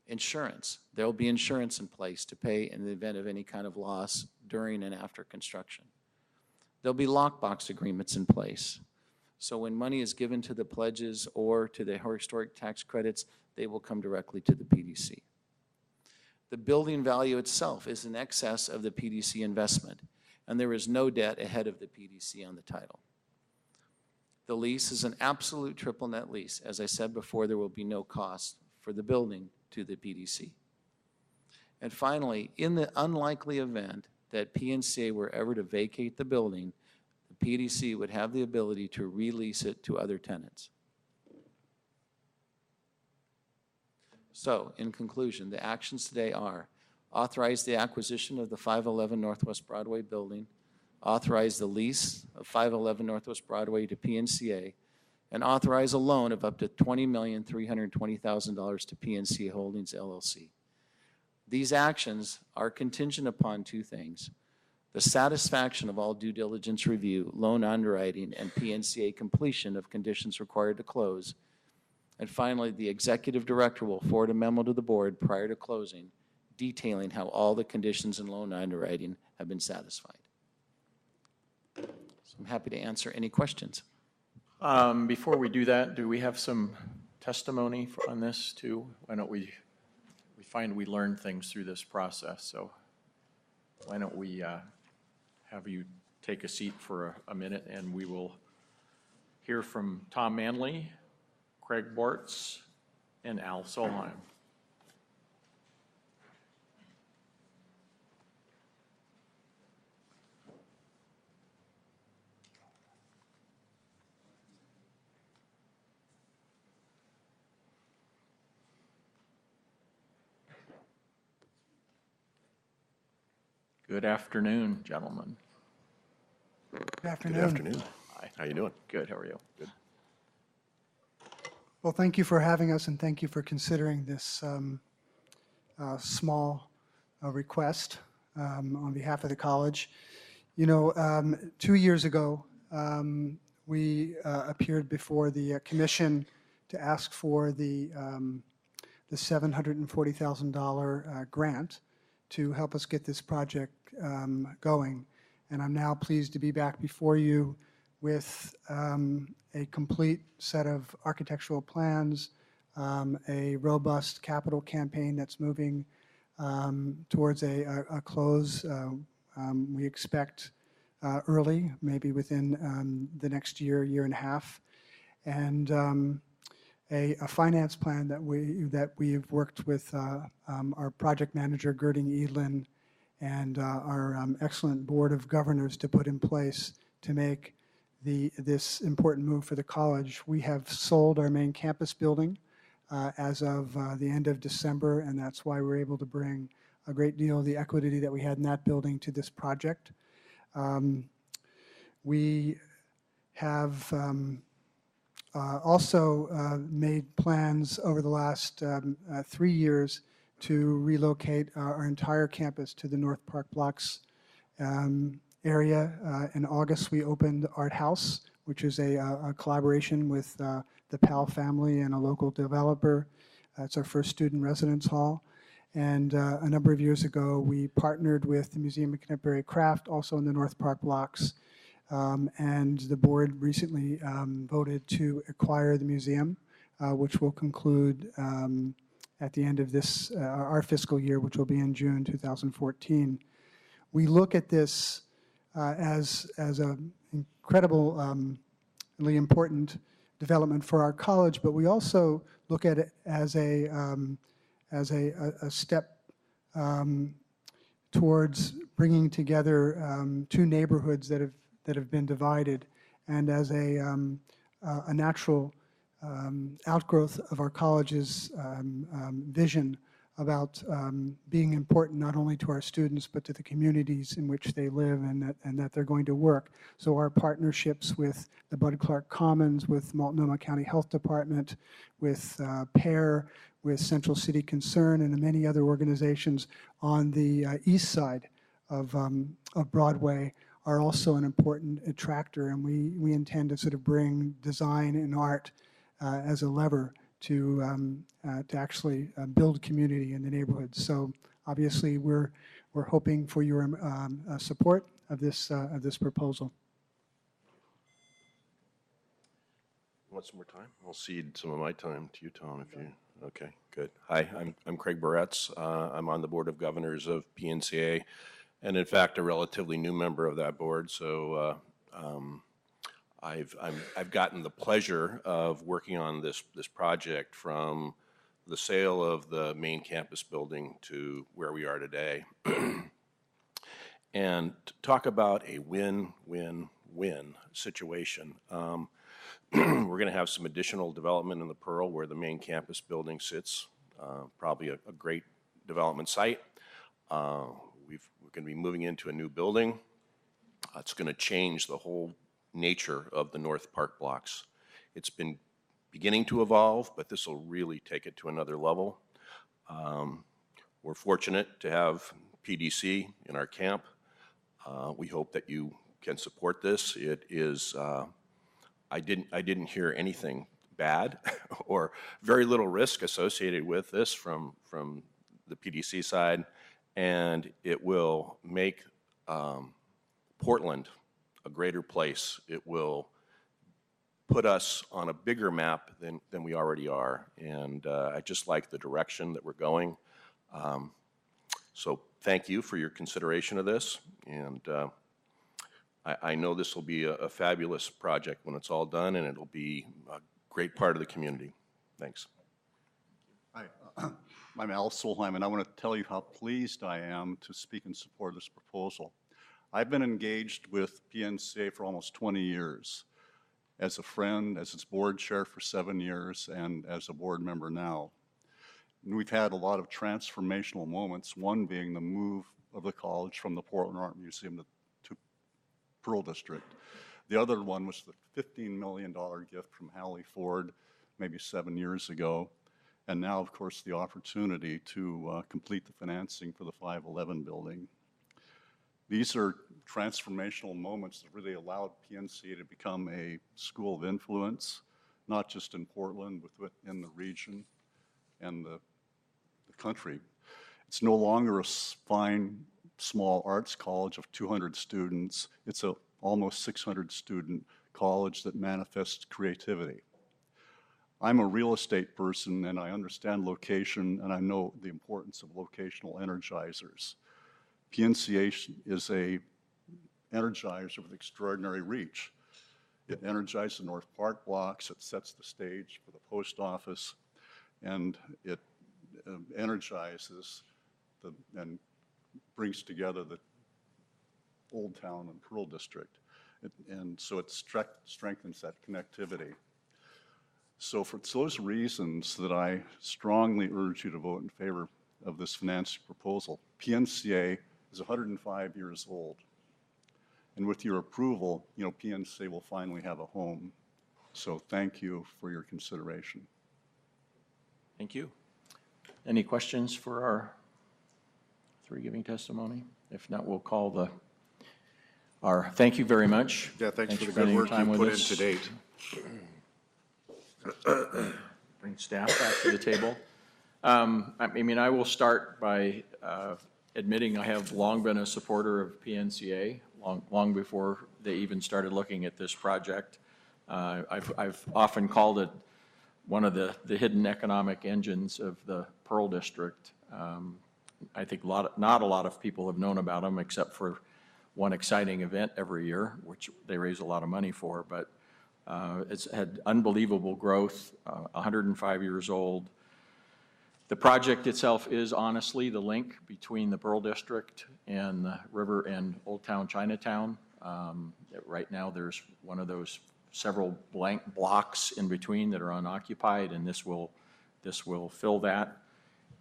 Insurance. There will be insurance in place to pay in the event of any kind of loss during and after construction. There'll be lockbox agreements in place. So when money is given to the pledges or to the historic tax credits, they will come directly to the PDC. The building value itself is in excess of the PDC investment, and there is no debt ahead of the PDC on the title. The lease is an absolute triple net lease. As I said before, there will be no cost for the building to the PDC. And finally, in the unlikely event that PNCA were ever to vacate the building, the PDC would have the ability to release it to other tenants. So, in conclusion, the actions today are: authorize the acquisition of the 511 Northwest Broadway building, authorize the lease of 511 Northwest Broadway to PNCA, and authorize a loan of up to $20,320,000 to PNCA Holdings, LLC. These actions are contingent upon two things: the satisfaction of all due diligence review, loan underwriting, and PNCA completion of conditions required to close. And finally, the executive director will forward a memo to the board prior to closing detailing how all the conditions in loan underwriting have been satisfied. So I'm happy to answer any questions. Before we do that, do we have some testimony on this too? Why don't we find we learn things through this process, so why don't we have you take a seat for a minute, and we will hear from Tom Manley, Craig Bortz, and Al Solheim. Good afternoon, gentlemen. Good afternoon. Good afternoon. Hi. How you doing? Good, how are you? Good. Well, thank you for having us, and thank you for considering this small request on behalf of the college. You know, 2 years ago, we appeared before the commission to ask for the $740,000 grant to help us get this project going. And I'm now pleased to be back before you with a complete set of architectural plans, a robust capital campaign that's moving towards a close. We expect early, maybe within the next year, year and a half, and a finance plan that we've worked with our project manager, Gerding Edlin, and our excellent Board of Governors to put in place to make this important move for the college. We have sold our main campus building as of the end of December, and that's why we're able to bring a great deal of the equity that we had in that building to this project. We have also made plans over the last 3 years to relocate our entire campus to the North Park Blocks area. In August, we opened Art House, which is a collaboration with the Powell family and a local developer. It's our first student residence hall. And a number of years ago, we partnered with the Museum of Contemporary Craft, also in the North Park Blocks. And the board recently voted to acquire the museum, which will conclude at the end of this, our fiscal year, which will be in June 2014. We look at this as an incredibly important development for our college, but we also look at it as a step towards bringing together two neighborhoods that have been divided, and as a natural outgrowth of our college's vision about being important not only to our students but to the communities in which they live and that they're going to work. So our partnerships with the Bud Clark Commons, with Multnomah County Health Department, with PAIR, with Central City Concern, and many other organizations on the east side of Broadway are also an important attractor, and we intend to sort of bring design and art as a lever to actually build community in the neighborhood. So obviously, we're hoping for your support of this proposal. Want some more time? I'll cede some of my time to you, Tom, if you, okay, good. Hi, I'm Craig Barretz. I'm on the Board of Governors of PNCA, and in fact, a relatively new member of that board, so I've gotten the pleasure of working on this project from the sale of the main campus building to where we are today. And to talk about a win-win-win situation. We're going to have some additional development in the Pearl where the main campus building sits, probably a great development site. We're going to be moving into a new building. It's going to change the whole nature of the North Park Blocks. It's been beginning to evolve, but this will really take it to another level. We're fortunate to have PDC in our camp. We hope that you can support this. It is, I didn't hear anything bad or very little risk associated with this from the PDC side, and it will make Portland a greater place. It will put us on a bigger map than we already are, and I just like the direction that we're going. So thank you for your consideration of this, and I know this will be a fabulous project when it's all done, and it'll be a great part of the community. Thanks. Hi, I'm Al Solheim, and I want to tell you how pleased I am to speak in support of this proposal. I've been engaged with PNCA for almost 20 years, as a friend, as its board chair for 7 years, and as a board member now. And we've had a lot of transformational moments, one being the move of the college from the Portland Art Museum to Pearl District. The other one was the $15 million gift from Hallie Ford maybe 7 years ago. And now, of course, the opportunity to complete the financing for the 511 building. These are transformational moments that really allowed PNCA to become a school of influence, not just in Portland, but within the region and the country. It's no longer a fine, small arts college of 200 students. It's a almost 600 student college that manifests creativity. I'm a real estate person, and I understand location, and I know the importance of locational energizers. PNCA is a energizer with extraordinary reach. It energizes the North Park blocks, it sets the stage for the post office, and it energizes and brings together the Old Town and Pearl District. And so it strengthens that connectivity. So for those reasons that I strongly urge you to vote in favor of this financing proposal. PNCA is 105 years old. And with your approval, PNCA will finally have a home. So thank you for your consideration. Thank you. Any questions for our three giving testimony? If not, we'll call thank you very much. Yeah, thanks for the good spending work time you with put in us. to date. Bring staff back to the table. I will start by admitting I have long been a supporter of PNCA, long before they even started looking at this project. I've often called it one of the hidden economic engines of the Pearl District. I think not a lot of people have known about them except for one exciting event every year, which they raise a lot of money for, but it's had unbelievable growth, 105 years old. The project itself is honestly the link between the Pearl District and the river and Old Town Chinatown. Right now, there's one of those several blank blocks in between that are unoccupied, and this will fill that.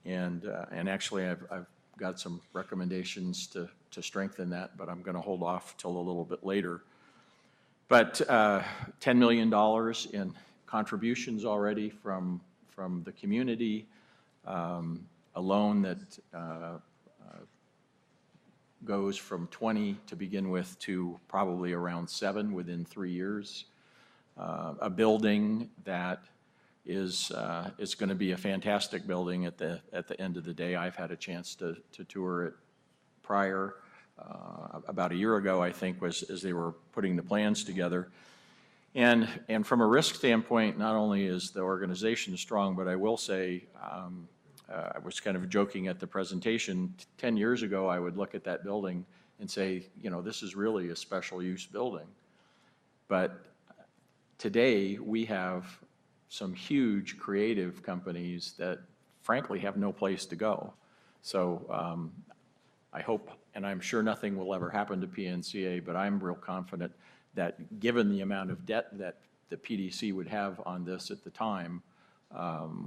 And actually, I've got some recommendations to strengthen that, but I'm going to hold off till a little bit later. But $10 million in contributions already from the community, a loan that goes from 20 to begin with to probably around 7 within 3 years. A building that is going to be a fantastic building at the end of the day. I've had a chance to tour it prior. About a year ago, I think, was as they were putting the plans together. And from a risk standpoint, not only is the organization strong, but I will say, I was kind of joking at the presentation, 10 years ago, I would look at that building and say, this is really a special use building. But today, we have some huge creative companies that frankly have no place to go. So I hope, and I'm sure nothing will ever happen to PNCA, but I'm real confident that given the amount of debt that the PDC would have on this at the time,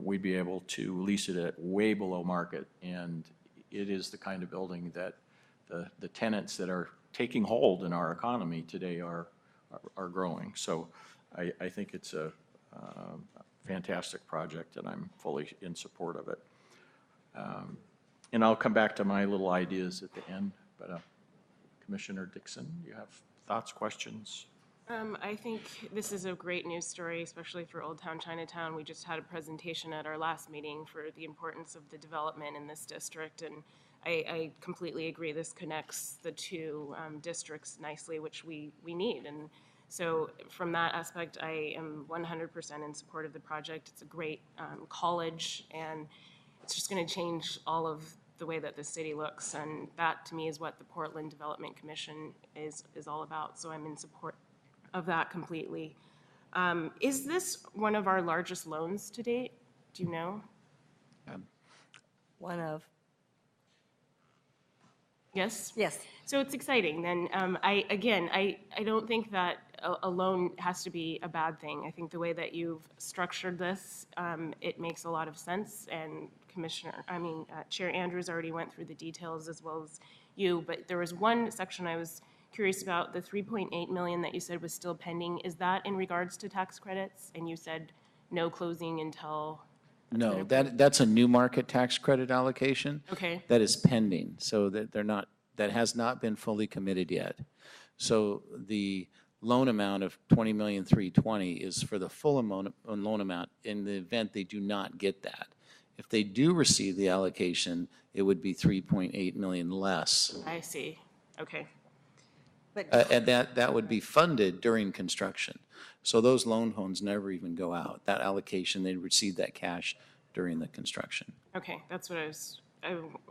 we'd be able to lease it at way below market. And it is the kind of building that the tenants that are taking hold in our economy today are growing. So I think it's a fantastic project, and I'm fully in support of it. And I'll come back to my little ideas at the end, but Commissioner Dixon, you have thoughts, questions? I think this is a great news story, especially for Old Town Chinatown. We just had a presentation at our last meeting for the importance of the development in this district, and I completely agree. This connects the two districts nicely, which we need. And so from that aspect, I am 100% in support of the project. It's a great college, and it's just going to change all of the way that the city looks. And that, to me, is what the Portland Development Commission is all about. So I'm in support of that completely. Is this one of our largest loans to date? Do you know? One of. Yes? Yes. So it's exciting. Then I don't think that a loan has to be a bad thing. I think the way that you've structured this, it makes a lot of sense. And Chair Andrews already went through the details as well as you, but there was one section I was curious about, the $3.8 million that you said was still pending. Is that in regards to tax credits? And you said no closing until? No, that's a new market tax credit allocation. Okay. That is pending, so that that has not been fully committed yet. So the loan amount of $20,320,000 is for the full loan amount in the event they do not get that. If they do receive the allocation, it would be $3.8 million less. I see. Okay. And that would be funded during construction. So those loan funds never even go out. That allocation, they receive that cash during the construction. Okay, that's what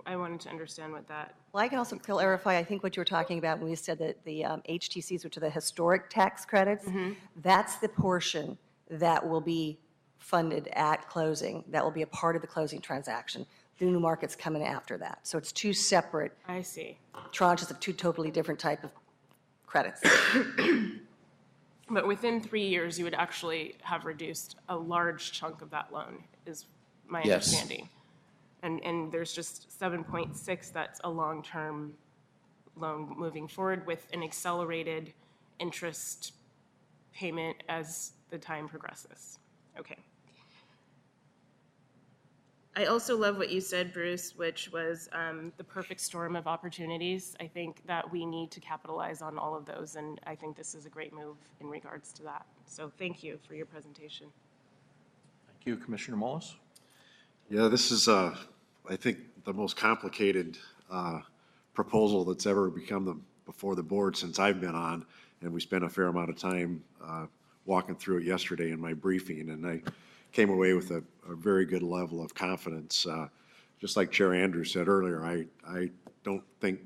I wanted to understand what that. Well, I can also clarify, I think what you were talking about when you said that the HTCs, which are the historic tax credits, that's the portion that will be funded at closing. That will be a part of the closing transaction. the new market's coming after that. So it's two separate I see. tranches of two totally different type of credits. But within 3 years, you would actually have reduced a large chunk of that loan, is my Yes. understanding. And there's just 7.6 that's a long-term loan moving forward with an accelerated interest payment as the time progresses. Okay. I also love what you said, Bruce, which was the perfect storm of opportunities. I think that we need to capitalize on all of those, and I think this is a great move in regards to that. So thank you for your presentation. Thank you, Commissioner Mullis. Yeah, this is, I think, the most complicated proposal that's ever come before the board since I've been on, and we spent a fair amount of time walking through it yesterday in my briefing, and I came away with a very good level of confidence. Just like Chair Andrews said earlier, I don't think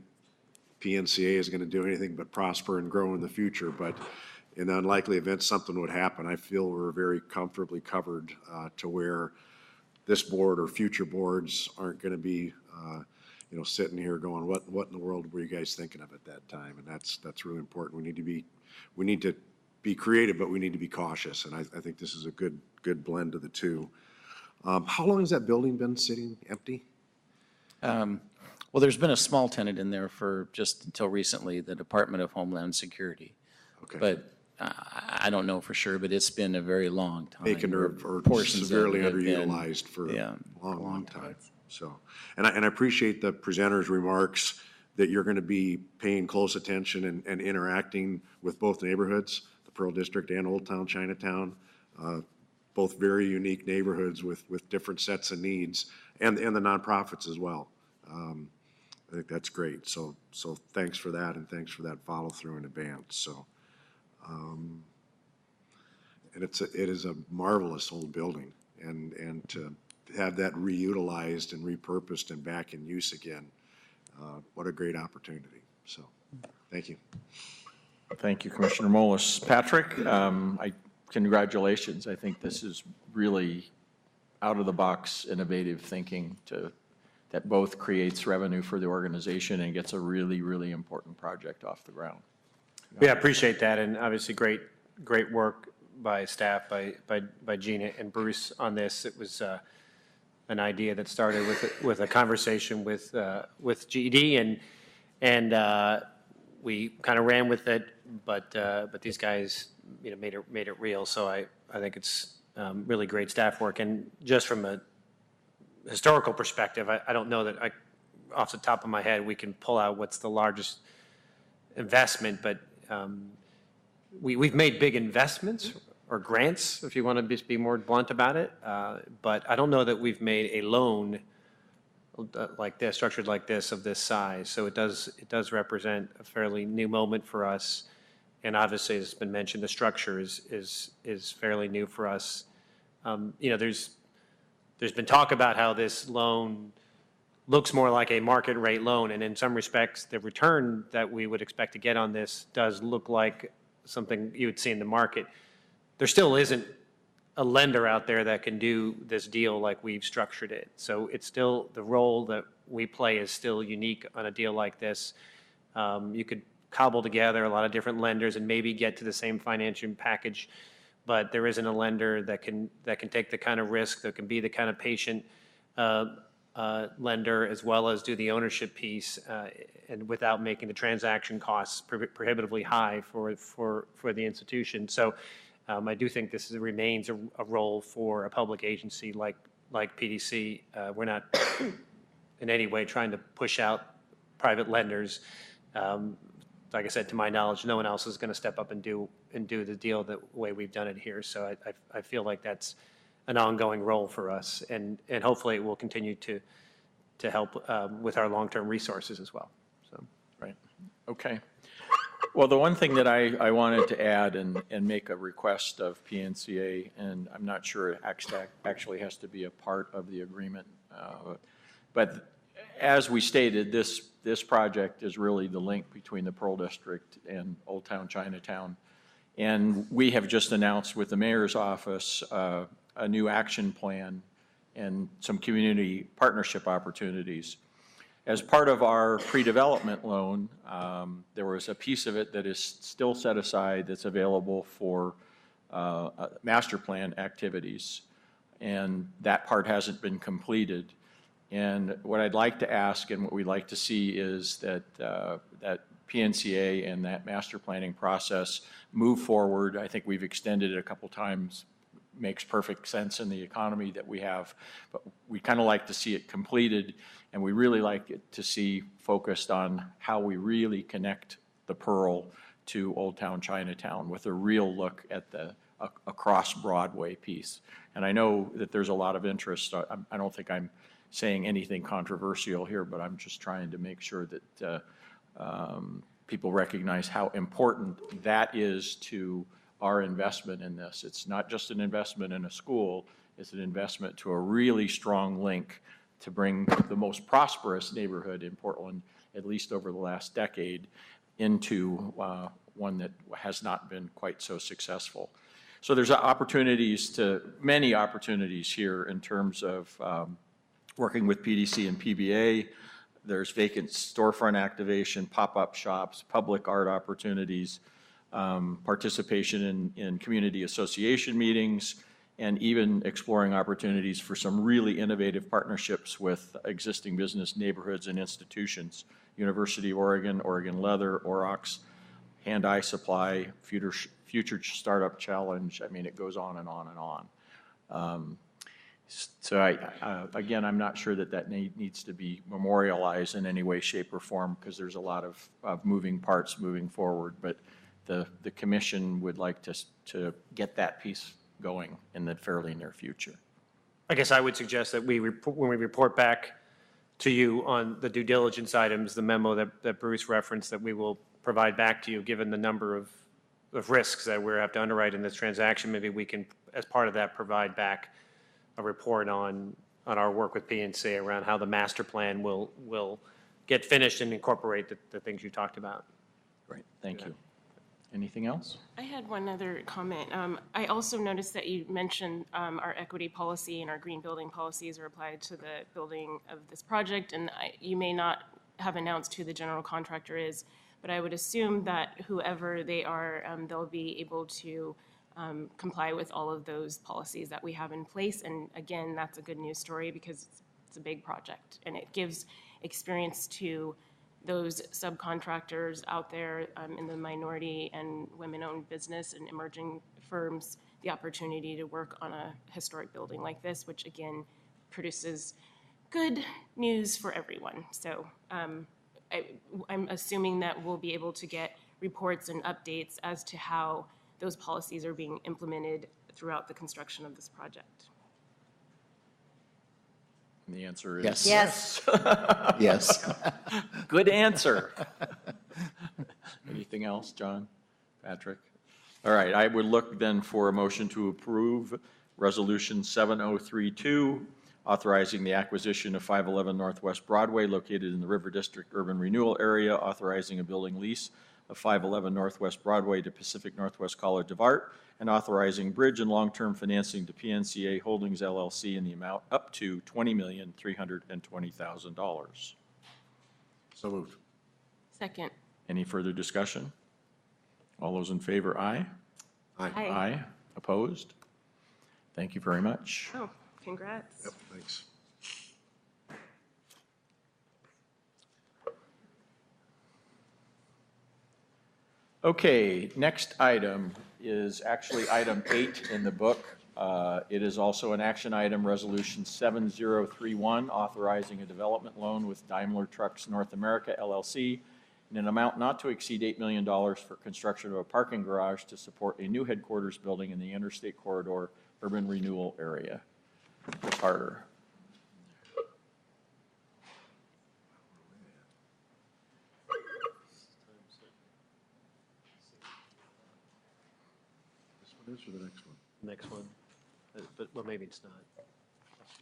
PNCA is going to do anything but prosper and grow in the future, but in the unlikely event something would happen, I feel we're very comfortably covered to where this board or future boards aren't going to be, sitting here going, what in the world were you guys thinking of at that time? And that's really important. We need to be creative, but we need to be cautious. And I think this is a good blend of the two. How long has that building been sitting empty? Well, there's been a small tenant in there for just until recently, the Department of Homeland Security. Okay. But I don't know for sure, but it's been a very long time. Vacant or Portions of severely it have been- underutilized for yeah, a long time. So, and I appreciate the presenter's remarks that you're going to be paying close attention and interacting with both neighborhoods, the Pearl District and Old Town Chinatown, both very unique neighborhoods with different sets of needs, and the nonprofits as well. I think that's great. So thanks for that, and thanks for that follow through in advance. So, and it is a marvelous old building, and to have that reutilized and repurposed and back in use again, what a great opportunity. So, thank you. Thank you, Commissioner Mullis. Patrick, congratulations. I think this is really out-of-the-box innovative thinking that both creates revenue for the organization and gets a really, really important project off the ground. Yeah, I appreciate that, and obviously great work by staff, by Jina and Bruce on this. It was an idea that started with a conversation with GED, and we kind of ran with it, but these guys, made it real. So I think it's really great staff work, and just from a historical perspective, I don't know that off the top of my head we can pull out what's the largest investment, but we've made big investments or grants, if you want to be more blunt about it, but I don't know that we've made a loan like this, structured like this, of this size. So it does represent a fairly new moment for us, and obviously, as has been mentioned, the structure is fairly new for us. There's been talk about how this loan looks more like a market rate loan, and in some respects, the return that we would expect to get on this does look like something you would see in the market. There still isn't a lender out there that can do this deal like we've structured it. So it's still, the role that we play is still unique on a deal like this. You could cobble together a lot of different lenders and maybe get to the same financing package, but there isn't a lender that can take the kind of risk, that can be the kind of patient lender, as well as do the ownership piece, and without making the transaction costs prohibitively high for the institution. So I do think this remains a role for a public agency like PDC. We're not in any way trying to push out private lenders. Like I said, to my knowledge, no one else is going to step up and do the deal the way we've done it here. So I feel like that's an ongoing role for us, and hopefully it will continue to help with our long-term resources as well. So, right. Okay. Well, the one thing that I wanted to add and make a request of PNCA, and I'm not sure XTAC actually has to be a part of the agreement, but as we stated, this project is really the link between the Pearl District and Old Town Chinatown. And we have just announced with the mayor's office a new action plan and some community partnership opportunities. As part of our pre-development loan, there was a piece of it that is still set aside that's available for master plan activities, and that part hasn't been completed. And what I'd like to ask and what we'd like to see is that that PNCA and that master planning process move forward. I think we've extended it a couple times. Makes perfect sense in the economy that we have, but we kind of like to see it completed, and we really like it to see focused on how we really connect the Pearl to Old Town Chinatown with a real look at the across Broadway piece. And I know that there's a lot of interest. I don't think I'm saying anything controversial here, but I'm just trying to make sure that people recognize how important that is to our investment in this. It's not just an investment in a school, it's an investment to a really strong link to bring the most prosperous neighborhood in Portland, at least over the last decade, into one that has not been quite so successful. So there's many opportunities here in terms of working with PDC and PBA. There's vacant storefront activation, pop-up shops, public art opportunities, participation in community association meetings, and even exploring opportunities for some really innovative partnerships with existing business neighborhoods and institutions. University of Oregon, Oregon Leather, Aurochs, Hand-Eye Supply, Future Startup Challenge. I mean, it goes on and on and on. So again, I'm not sure that needs to be memorialized in any way, shape, or form, because there's a lot of moving parts moving forward. But the commission would like to get that piece going in the fairly near future. I guess I would suggest that when we report back to you on the due diligence items, the memo that Bruce referenced, that we will provide back to you, given the number of risks that we have to underwrite in this transaction, maybe we can, as part of that, provide back a report on our work with PNCA around how the master plan will get finished and incorporate the things you talked about. Great, thank you. Anything else? I had one other comment. I also noticed that you mentioned our equity policy and our green building policies are applied to the building of this project, and you may not have announced who the general contractor is, but I would assume that whoever they are, they'll be able to comply with all of those policies that we have in place. And again, that's a good news story because it's a big project, and it gives experience to those subcontractors out there in the minority and women-owned business and emerging firms the opportunity to work on a historic building like this, which again produces good news for everyone. So I'm assuming that we'll be able to get reports and updates as to how those policies are being implemented throughout the construction of this project. And the answer is Yes. Yes. Yes. good answer. Anything else, John, Patrick? All right, I would look then for a motion to approve Resolution 7032, authorizing the acquisition of 511 Northwest Broadway located in the River District Urban Renewal Area, authorizing a building lease of 511 Northwest Broadway to Pacific Northwest College of Art, and authorizing bridge and long-term financing to PNCA Holdings LLC in the amount up to $20,320,000. So moved. Second. Any further discussion? All those in favor, aye? Aye. Aye. Aye. Opposed? Thank you very much. Oh, congrats. Yep, thanks. Okay, next item is actually item 8 in the book. It is also an action item, Resolution 7031, authorizing a development loan with Daimler Trucks North America LLC in an amount not to exceed $8 million for construction of a parking garage to support a new headquarters building in the Interstate Corridor Urban Renewal Area. Ms. Harder. This one is or the next one? Next one, but well, maybe it's not.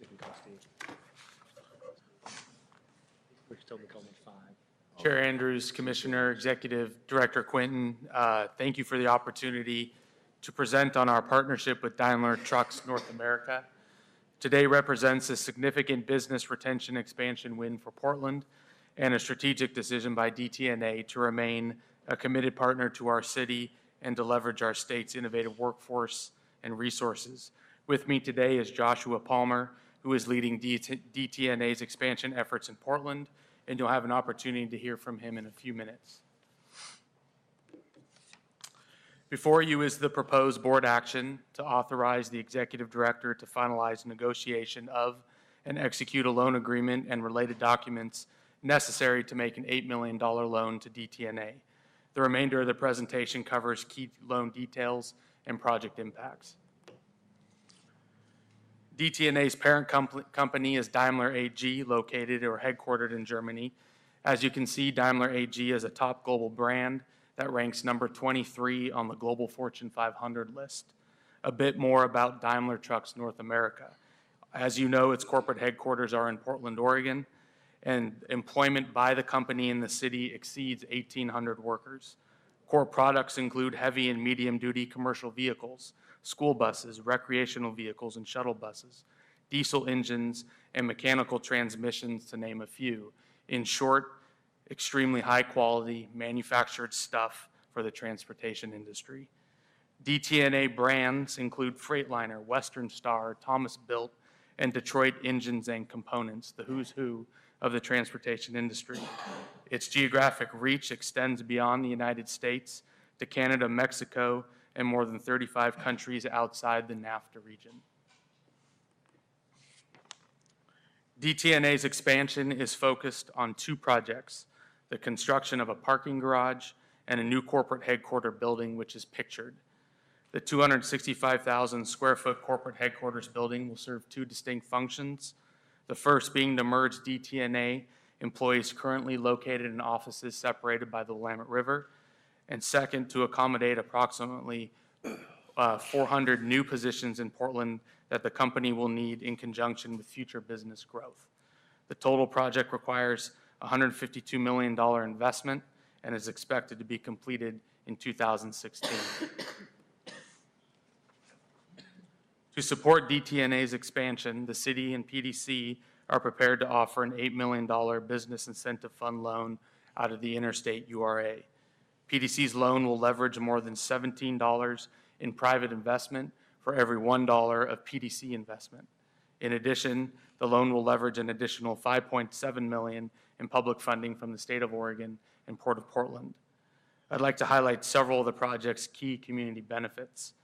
You can call Steve. We still be calling it 5. Chair Andrews, Commissioner, Executive Director Quinton, thank you for the opportunity to present on our partnership with Daimler Trucks North America. Today represents a significant business retention expansion win for Portland and a strategic decision by DTNA to remain a committed partner to our city and to leverage our state's innovative workforce and resources. With me today is Joshua Palmer, who is leading DTNA's expansion efforts in Portland, and you'll have an opportunity to hear from him in a few minutes. Before you is the proposed board action to authorize the executive director to finalize negotiation of and execute a loan agreement and related documents necessary to make an $8 million loan to DTNA. The remainder of the presentation covers key loan details and project impacts. DTNA's parent company is Daimler AG, located or headquartered in Germany. As you can see, Daimler AG is a top global brand that ranks number 23 on the Global Fortune 500 list. A bit more about Daimler Trucks North America. As you know, its corporate headquarters are in Portland, Oregon, and employment by the company in the city exceeds 1,800 workers. Core products include heavy and medium-duty commercial vehicles, school buses, recreational vehicles, and shuttle buses, diesel engines, and mechanical transmissions, to name a few. In short, extremely high-quality manufactured stuff for the transportation industry. DTNA brands include Freightliner, Western Star, Thomas Built, and Detroit Engines and Components, the who's who of the transportation industry. Its geographic reach extends beyond the United States to Canada, Mexico, and more than 35 countries outside the NAFTA region. DTNA's expansion is focused on two projects: the construction of a parking garage and a new corporate headquarter building, which is pictured. The 265,000 square foot corporate headquarters building will serve two distinct functions. The first being to merge DTNA employees currently located in offices separated by the Willamette River, and second, to accommodate approximately 400 new positions in Portland that the company will need in conjunction with future business growth. The total project requires $152 million investment and is expected to be completed in 2016. To support DTNA's expansion, the city and PDC are prepared to offer an $8 million business incentive fund loan out of the interstate URA. PDC's loan will leverage more than $17 in private investment for every $1 of PDC investment. In addition, the loan will leverage an additional $5.7 million in public funding from the state of Oregon and Port of Portland. I'd like to highlight several of the project's key community benefits.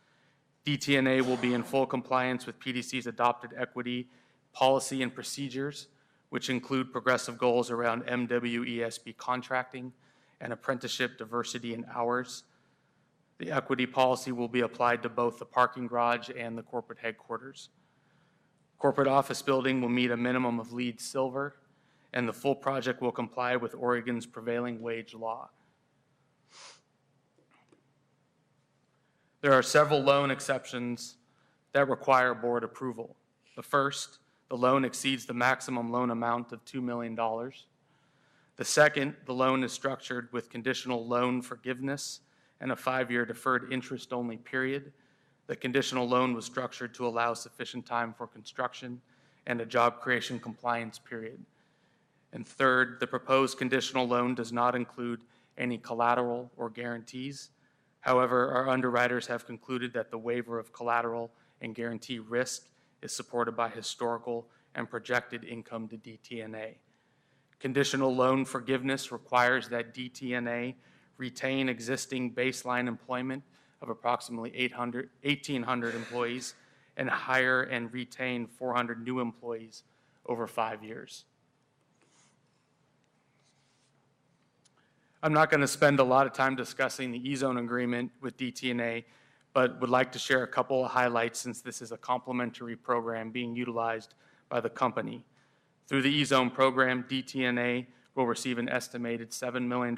DTNA will be in full compliance with PDC's adopted equity policy and procedures, which include progressive goals around MWESB contracting and apprenticeship diversity in hours. The equity policy will be applied to both the parking garage and the corporate headquarters. Corporate office building will meet a minimum of LEED Silver, and the full project will comply with Oregon's prevailing wage law. There are several loan exceptions that require board approval. The first, the loan exceeds the maximum loan amount of $2 million. The second, the loan is structured with conditional loan forgiveness and a 5-year deferred interest-only period. The conditional loan was structured to allow sufficient time for construction and a job creation compliance period. And third, the proposed conditional loan does not include any collateral or guarantees. However, our underwriters have concluded that the waiver of collateral and guarantee risk is supported by historical and projected income to DTNA. Conditional loan forgiveness requires that DTNA retain existing baseline employment of approximately 1,800 employees and hire and retain 400 new employees over 5 years. I'm not going to spend a lot of time discussing the E-Zone agreement with DTNA, but would like to share a couple of highlights since this is a complementary program being utilized by the company. Through the E-Zone program, DTNA will receive an estimated $7 million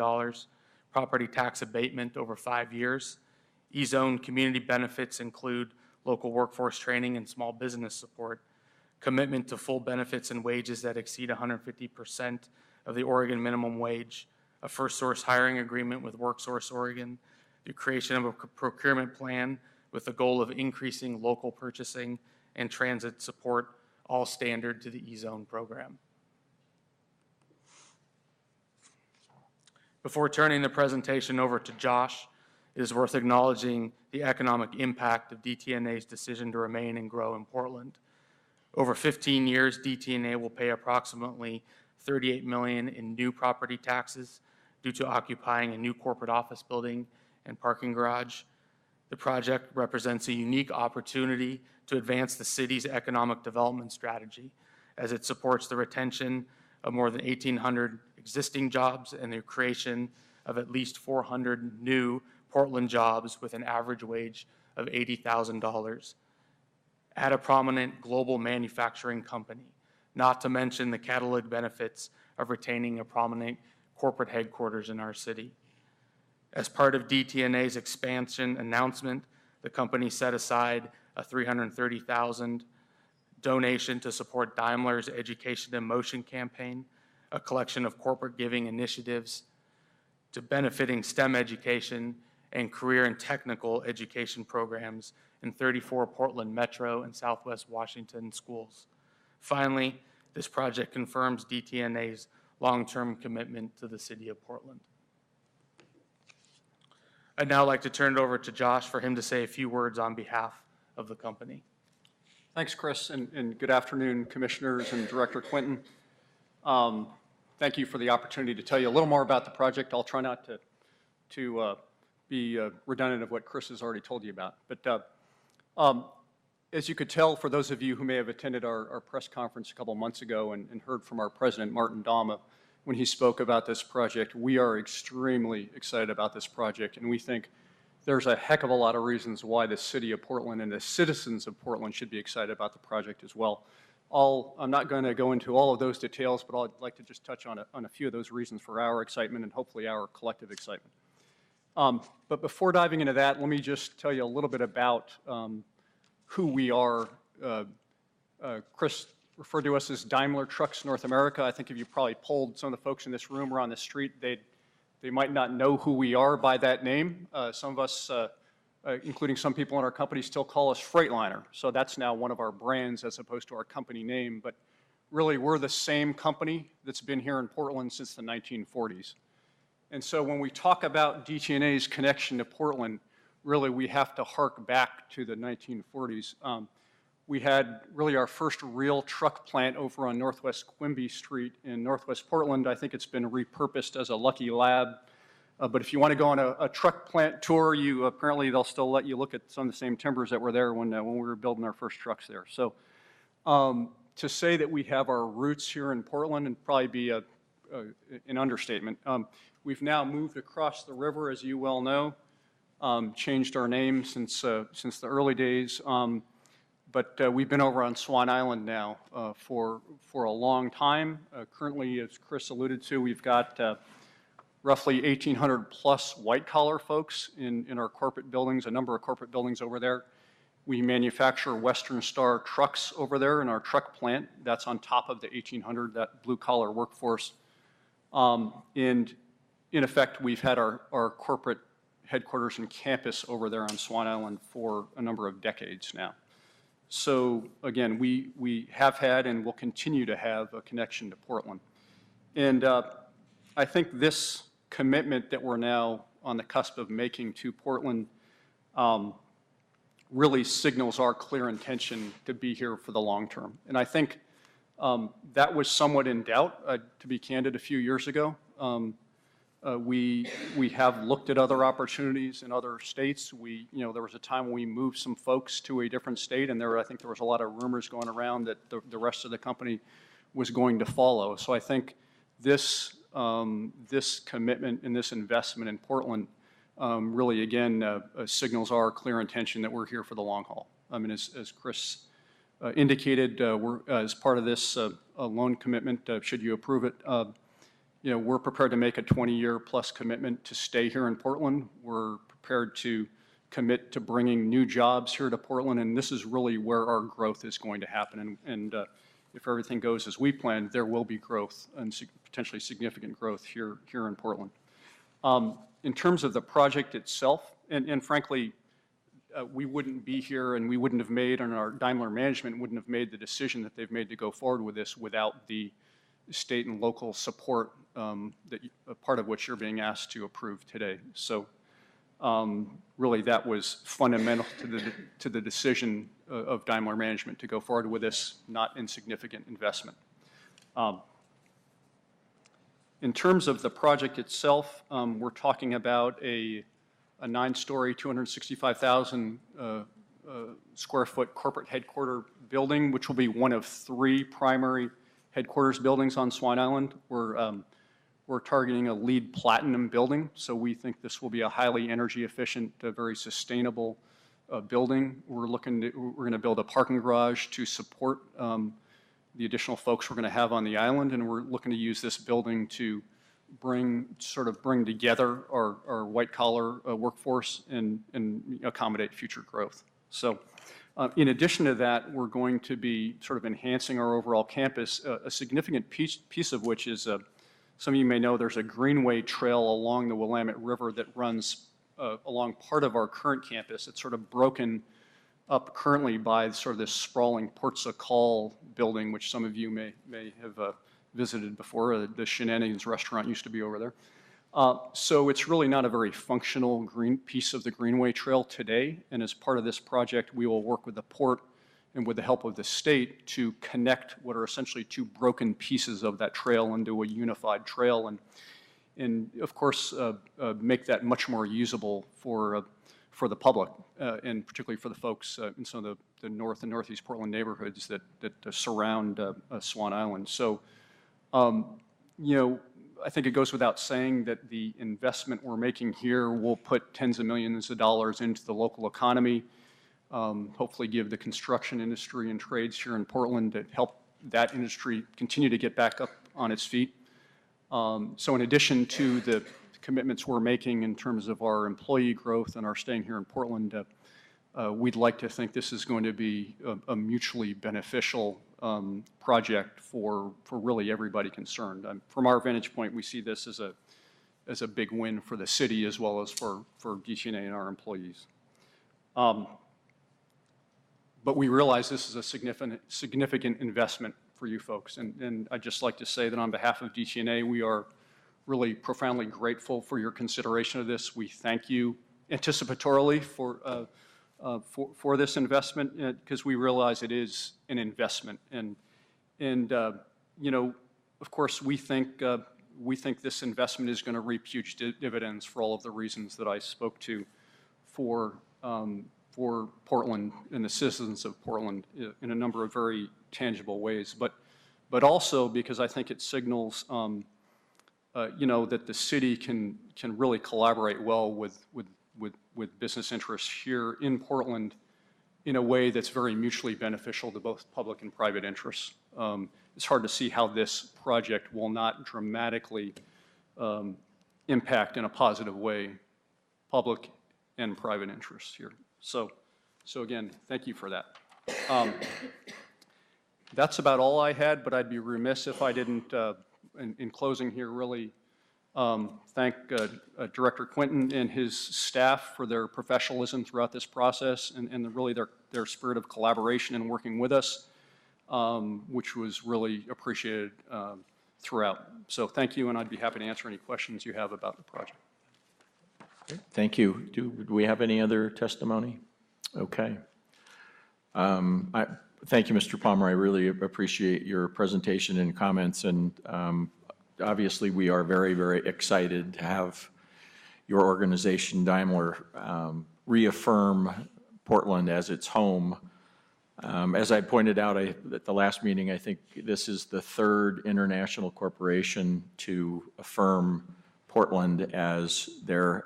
property tax abatement over 5 years. E-Zone community benefits include local workforce training and small business support, commitment to full benefits and wages that exceed 150% of the Oregon minimum wage, a first source hiring agreement with WorkSource Oregon, the creation of a procurement plan with the goal of increasing local purchasing and transit support all standard to the E-zone program. Before turning the presentation over to Josh, it is worth acknowledging the economic impact of DTNA's decision to remain and grow in Portland. Over 15 years, DTNA will pay approximately $38 million in new property taxes due to occupying a new corporate office building and parking garage. The project represents a unique opportunity to advance the city's economic development strategy as it supports the retention of more than 1,800 existing jobs and the creation of at least 400 new Portland jobs with an average wage of $80,000 at a prominent global manufacturing company, not to mention the catalytic benefits of retaining a prominent corporate headquarters in our city. As part of DTNA's expansion announcement, the company set aside a $330,000 donation to support Daimler's Education in Motion campaign, a collection of corporate giving initiatives to benefiting STEM education and career and technical education programs in 34 Portland Metro and Southwest Washington schools. Finally, this project confirms DTNA's long-term commitment to the city of Portland. I'd now like to turn it over to Josh for him to say a few words on behalf of the company. Thanks, Chris, and good afternoon, Commissioners and Director Quinton. Thank you for the opportunity to tell you a little more about the project. I'll try not to be redundant of what Chris has already told you about. But as you could tell, for those of you who may have attended our press conference a couple months ago and heard from our President, Martin Dama, when he spoke about this project, we are extremely excited about this project, and we think there's a heck of a lot of reasons why the city of Portland and the citizens of Portland should be excited about the project as well. I'm not going to go into all of those details, but I'd like to just touch on a few of those reasons for our excitement and hopefully our collective excitement. But before diving into that, let me just tell you a little bit about who we are. Chris referred to us as Daimler Trucks North America. I think if you probably polled some of the folks in this room or on the street, they might not know who we are by that name. Some of us, including some people in our company, still call us Freightliner. So that's now one of our brands as opposed to our company name. But really, we're the same company that's been here in Portland since the 1940s. And so when we talk about DTNA's connection to Portland, really we have to hark back to the 1940s. We had really our first real truck plant over on Northwest Quimby Street in Northwest Portland. I think it's been repurposed as a Lucky Lab. But if you want to go on a truck plant tour, apparently they'll still let you look at some of the same timbers that were there when we were building our first trucks there. So to say that we have our roots here in Portland would probably be an understatement. We've now moved across the river, as you well know, changed our name since the early days. But we've been over on Swan Island now for a long time. Currently, as Chris alluded to, we've got roughly 1,800 plus white-collar folks in our corporate buildings, a number of corporate buildings over there. We manufacture Western Star trucks over there in our truck plant. That's on top of the 1,800, that blue-collar workforce. And in effect, we've had our corporate headquarters and campus over there on Swan Island for a number of decades now. So again, we have had and will continue to have a connection to Portland. And I think this commitment that we're now on the cusp of making to Portland really signals our clear intention to be here for the long term. And I think that was somewhat in doubt, to be candid, a few years ago. We have looked at other opportunities in other states. There was a time when we moved some folks to a different state, and I think there was a lot of rumors going around that the rest of the company was going to follow. So I think this commitment and this investment in Portland really, again, signals our clear intention that we're here for the long haul. I mean, as Chris indicated, as part of this loan commitment, should you approve it, we're prepared to make a 20-year plus commitment to stay here in Portland. We're prepared to commit to bringing new jobs here to Portland, and this is really where our growth is going to happen. And if everything goes as we planned, there will be growth and potentially significant growth here in Portland. In terms of the project itself, and frankly, we wouldn't be here and we wouldn't have made, and our Daimler management wouldn't have made the decision that they've made to go forward with this without the state and local support a part of which you're being asked to approve today. So really that was fundamental to the decision of Daimler management to go forward with this not insignificant investment. In terms of the project itself, we're talking about a 9-story, 265,000 square foot corporate headquarter building, which will be one of 3 primary headquarters buildings on Swan Island. We're targeting a LEED Platinum building, so we think this will be a highly energy efficient, very sustainable building. We're going to build a parking garage to support the additional folks we're going to have on the island, and we're looking to use this building to bring together our white-collar workforce and accommodate future growth. So in addition to that, we're going to be sort of enhancing our overall campus, a significant piece of which is, some of you may know, there's a greenway trail along the Willamette River that runs along part of our current campus. It's sort of broken up currently by sort of this sprawling Portsa Call building, which some of you may have visited before. The Shenanigans restaurant used to be over there. So it's really not a very functional piece of the Greenway Trail today, and as part of this project, we will work with the port and with the help of the state to connect what are essentially 2 broken pieces of that trail into a unified trail, and of course, make that much more usable for the public, and particularly for the folks in some of the north and northeast Portland neighborhoods that surround Swan Island. So, I think it goes without saying that the investment we're making here will put tens of millions of dollars into the local economy, hopefully give the construction industry and trades here in Portland to help that industry continue to get back up on its feet. So in addition to the commitments we're making in terms of our employee growth and our staying here in Portland, we'd like to think this is going to be a mutually beneficial project for really everybody concerned. From our vantage point, we see this as a big win for the city as well as for DTNA and our employees. But we realize this is a significant investment for you folks, and I'd just like to say that on behalf of DTNA, we are really profoundly grateful for your consideration of this. We thank you anticipatorily for this investment, because we realize it is an investment, and of course we think this investment is going to reap huge dividends for all of the reasons that I spoke to for Portland and the citizens of Portland in a number of very tangible ways, but also because I think it signals that the city can really collaborate well with business interests here in Portland in a way that's very mutually beneficial to both public and private interests. It's hard to see how this project will not dramatically impact in a positive way public and private interests here. So again, thank you for that. That's about all I had, but I'd be remiss if I didn't, in closing here, really thank Director Quinton and his staff for their professionalism throughout this process, and really their spirit of collaboration and working with us, which was really appreciated throughout. So thank you, and I'd be happy to answer any questions you have about the project. Thank you. Do we have any other testimony? Okay. Thank you, Mr. Palmer. I really appreciate your presentation and comments, and obviously we are very, very excited to have your organization, Daimler, reaffirm Portland as its home. As I pointed out at the last meeting, I think this is the 3rd international corporation to affirm Portland as their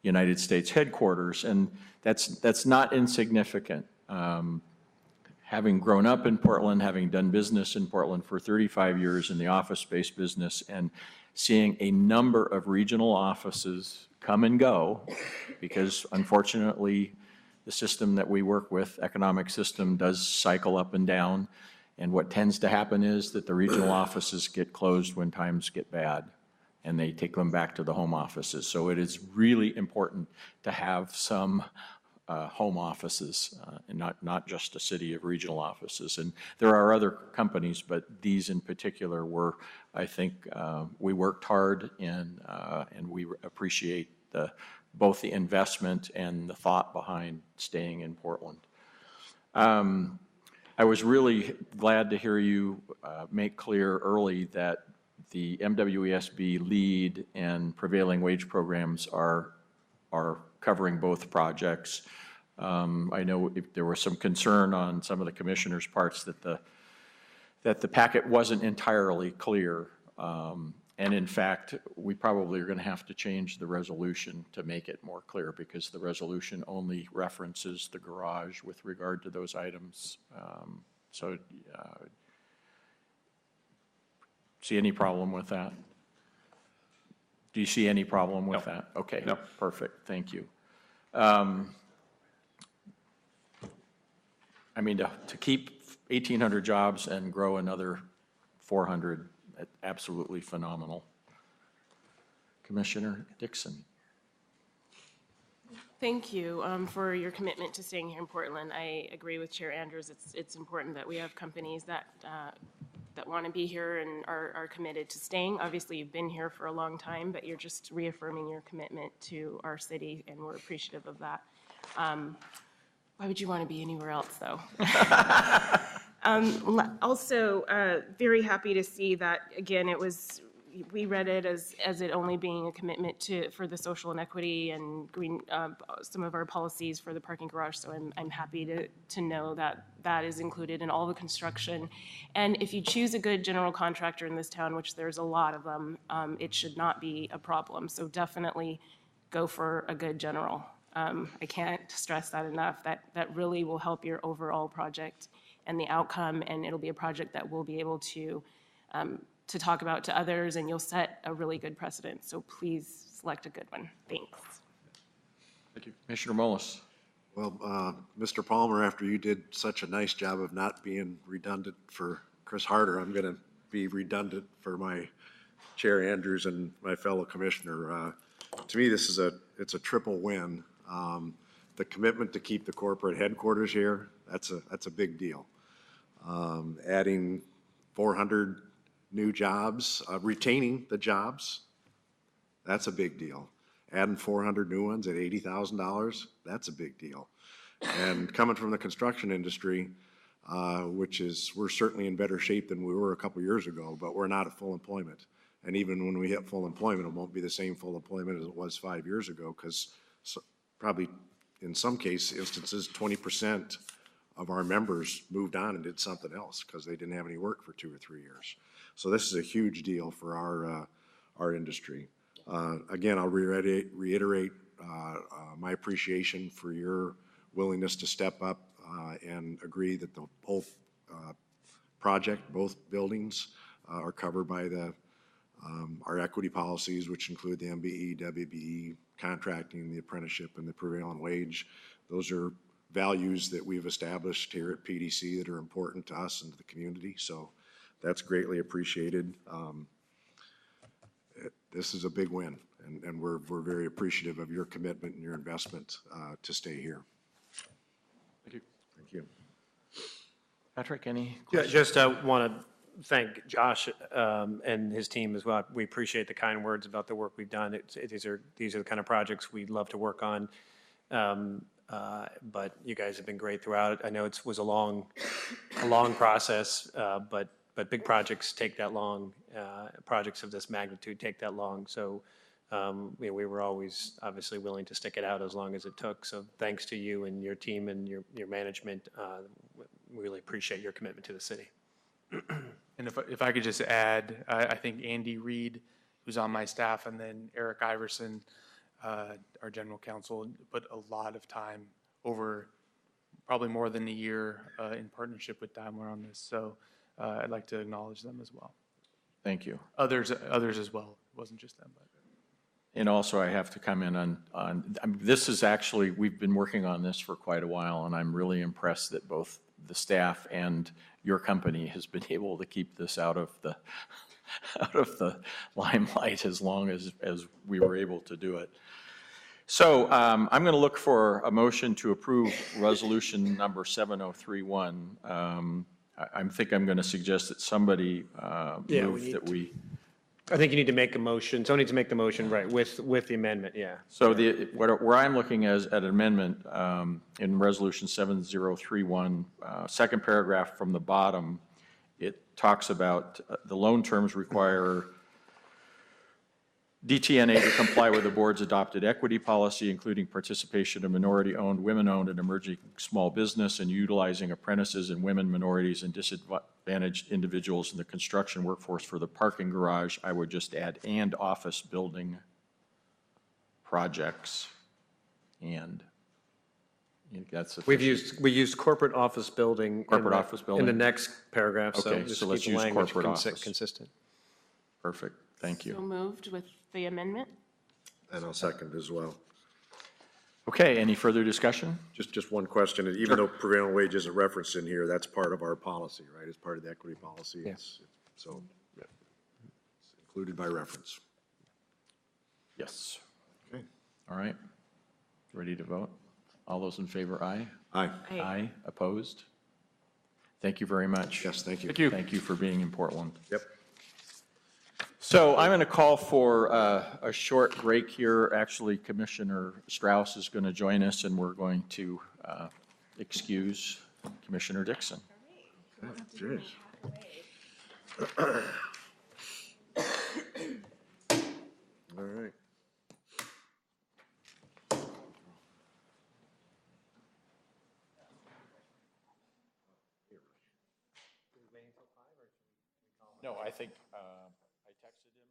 United States headquarters, and that's not insignificant. Having grown up in Portland, having done business in Portland for 35 years in the office space business, and seeing a number of regional offices come and go, because unfortunately the system that we work with, economic system, does cycle up and down, and what tends to happen is that the regional offices get closed when times get bad, and they take them back to the home offices. So it is really important to have some home offices, and not just a city of regional offices. And there are other companies, but these in particular were, I think, we worked hard and we appreciate both the investment and the thought behind staying in Portland. I was really glad to hear you make clear early that the MWESB lead and prevailing wage programs are covering both projects. I know there was some concern on some of the commissioners' parts that the packet wasn't entirely clear. And in fact, we probably are going to have to change the resolution to make it more clear, because the resolution only references the garage with regard to those items. See any problem with that? Do you see any problem with that? Okay. No. Perfect. Thank you. I mean, to keep 1,800 jobs and grow another 400, absolutely phenomenal. Commissioner Dixon. Thank you for your commitment to staying here in Portland. I agree with Chair Andrews. It's important that we have companies that want to be here and are committed to staying. Obviously, you've been here for a long time, but you're just reaffirming your commitment to our city, and we're appreciative of that. Why would you want to be anywhere else, though? Also, very happy to see that, again, we read it as it only being a commitment for the social inequity and green, some of our policies for the parking garage. So I'm happy to know that that is included in all the construction. And if you choose a good general contractor in this town, which there's a lot of them, it should not be a problem. So definitely go for a good general. I can't stress that enough. That really will help your overall project and the outcome, and it'll be a project that we'll be able to talk about to others, and you'll set a really good precedent. So please select a good one. Thanks. Thank you. Commissioner Mullis. Well, Mr. Palmer, after you did such a nice job of not being redundant for Chris Harder, I'm going to be redundant for my Chair Andrews and my fellow commissioner. To me, it's a triple win. The commitment to keep the corporate headquarters here, that's a big deal. Adding 400 new jobs, retaining the jobs, that's a big deal. Adding 400 new ones at $80,000, that's a big deal. And coming from the construction industry, we're certainly in better shape than we were a couple years ago, but we're not at full employment. And even when we hit full employment, it won't be the same full employment as it was 5 years ago, because probably in some instances, 20% of our members moved on and did something else because they didn't have any work for 2 or 3 years. So this is a huge deal for our industry. Again, I'll reiterate my appreciation for your willingness to step up and agree that the whole project, both buildings, are covered by our equity policies, which include the MBE, WBE, contracting, the apprenticeship, and the prevailing wage. Those are values that we've established here at PDC that are important to us and to the community. So that's greatly appreciated. This is a big win, and we're very appreciative of your commitment and your investment to stay here. Thank you. Thank you. Patrick, any Yeah, questions? just want to thank Josh and his team as well. We appreciate the kind words about the work we've done. These are the kind of projects we'd love to work on. But you guys have been great throughout. I know it was a long process, but big projects take that long. Projects of this magnitude take that long. So we were always obviously willing to stick it out as long as it took. So thanks to you and your team and your management. We really appreciate your commitment to the city. And if I could just add, I think Andy Reed, who's on my staff, and then Eric Iverson, our general counsel, put a lot of time over probably more than a year in partnership with Daimler on this. So I'd like to acknowledge them as well. Thank you. Others as well. It wasn't just them. But. And also, I have to come in on this is actually, we've been working on this for quite a while, and I'm really impressed that both the staff and your company has been able to keep this out of the limelight as long as we were able to do it. So I'm going to look for a motion to approve resolution number 7031. I think I'm going to suggest that somebody Yeah, we move need that we, I think you need to make a motion. Someone needs to make the motion, right, with the amendment, yeah. so where I'm looking as at amendment in resolution 7031, second paragraph from the bottom, it talks about the loan terms require DTNA to comply with the board's adopted equity policy, including participation of minority-owned, women-owned, and emerging small business, and utilizing apprentices and women, minorities, and disadvantaged individuals in the construction workforce for the parking garage. I would just add, and office building projects, and I think that's We sufficient. used corporate office building. Corporate office building? In the next paragraph, so Okay, just so let's keep the use language corporate office. consistent. Perfect, thank So you. moved with the amendment? And I'll second as well. Okay, any further discussion? Just one question, and even though prevailing wage isn't referenced in here, that's part of our policy, right? It's part of the equity policy. Yeah. So, yeah, it's included by reference. Yes. Okay. All right, ready to vote? All those in favor, aye? Aye. Aye, opposed? Thank you very much. Yes, thank you. Thank you. Thank you for being in Portland. Yep. So I'm going to call for a short break here. Actually, Commissioner Strauss is going to join us, and we're going to excuse Commissioner Dixon. Jeez. All right. No, I think I texted him.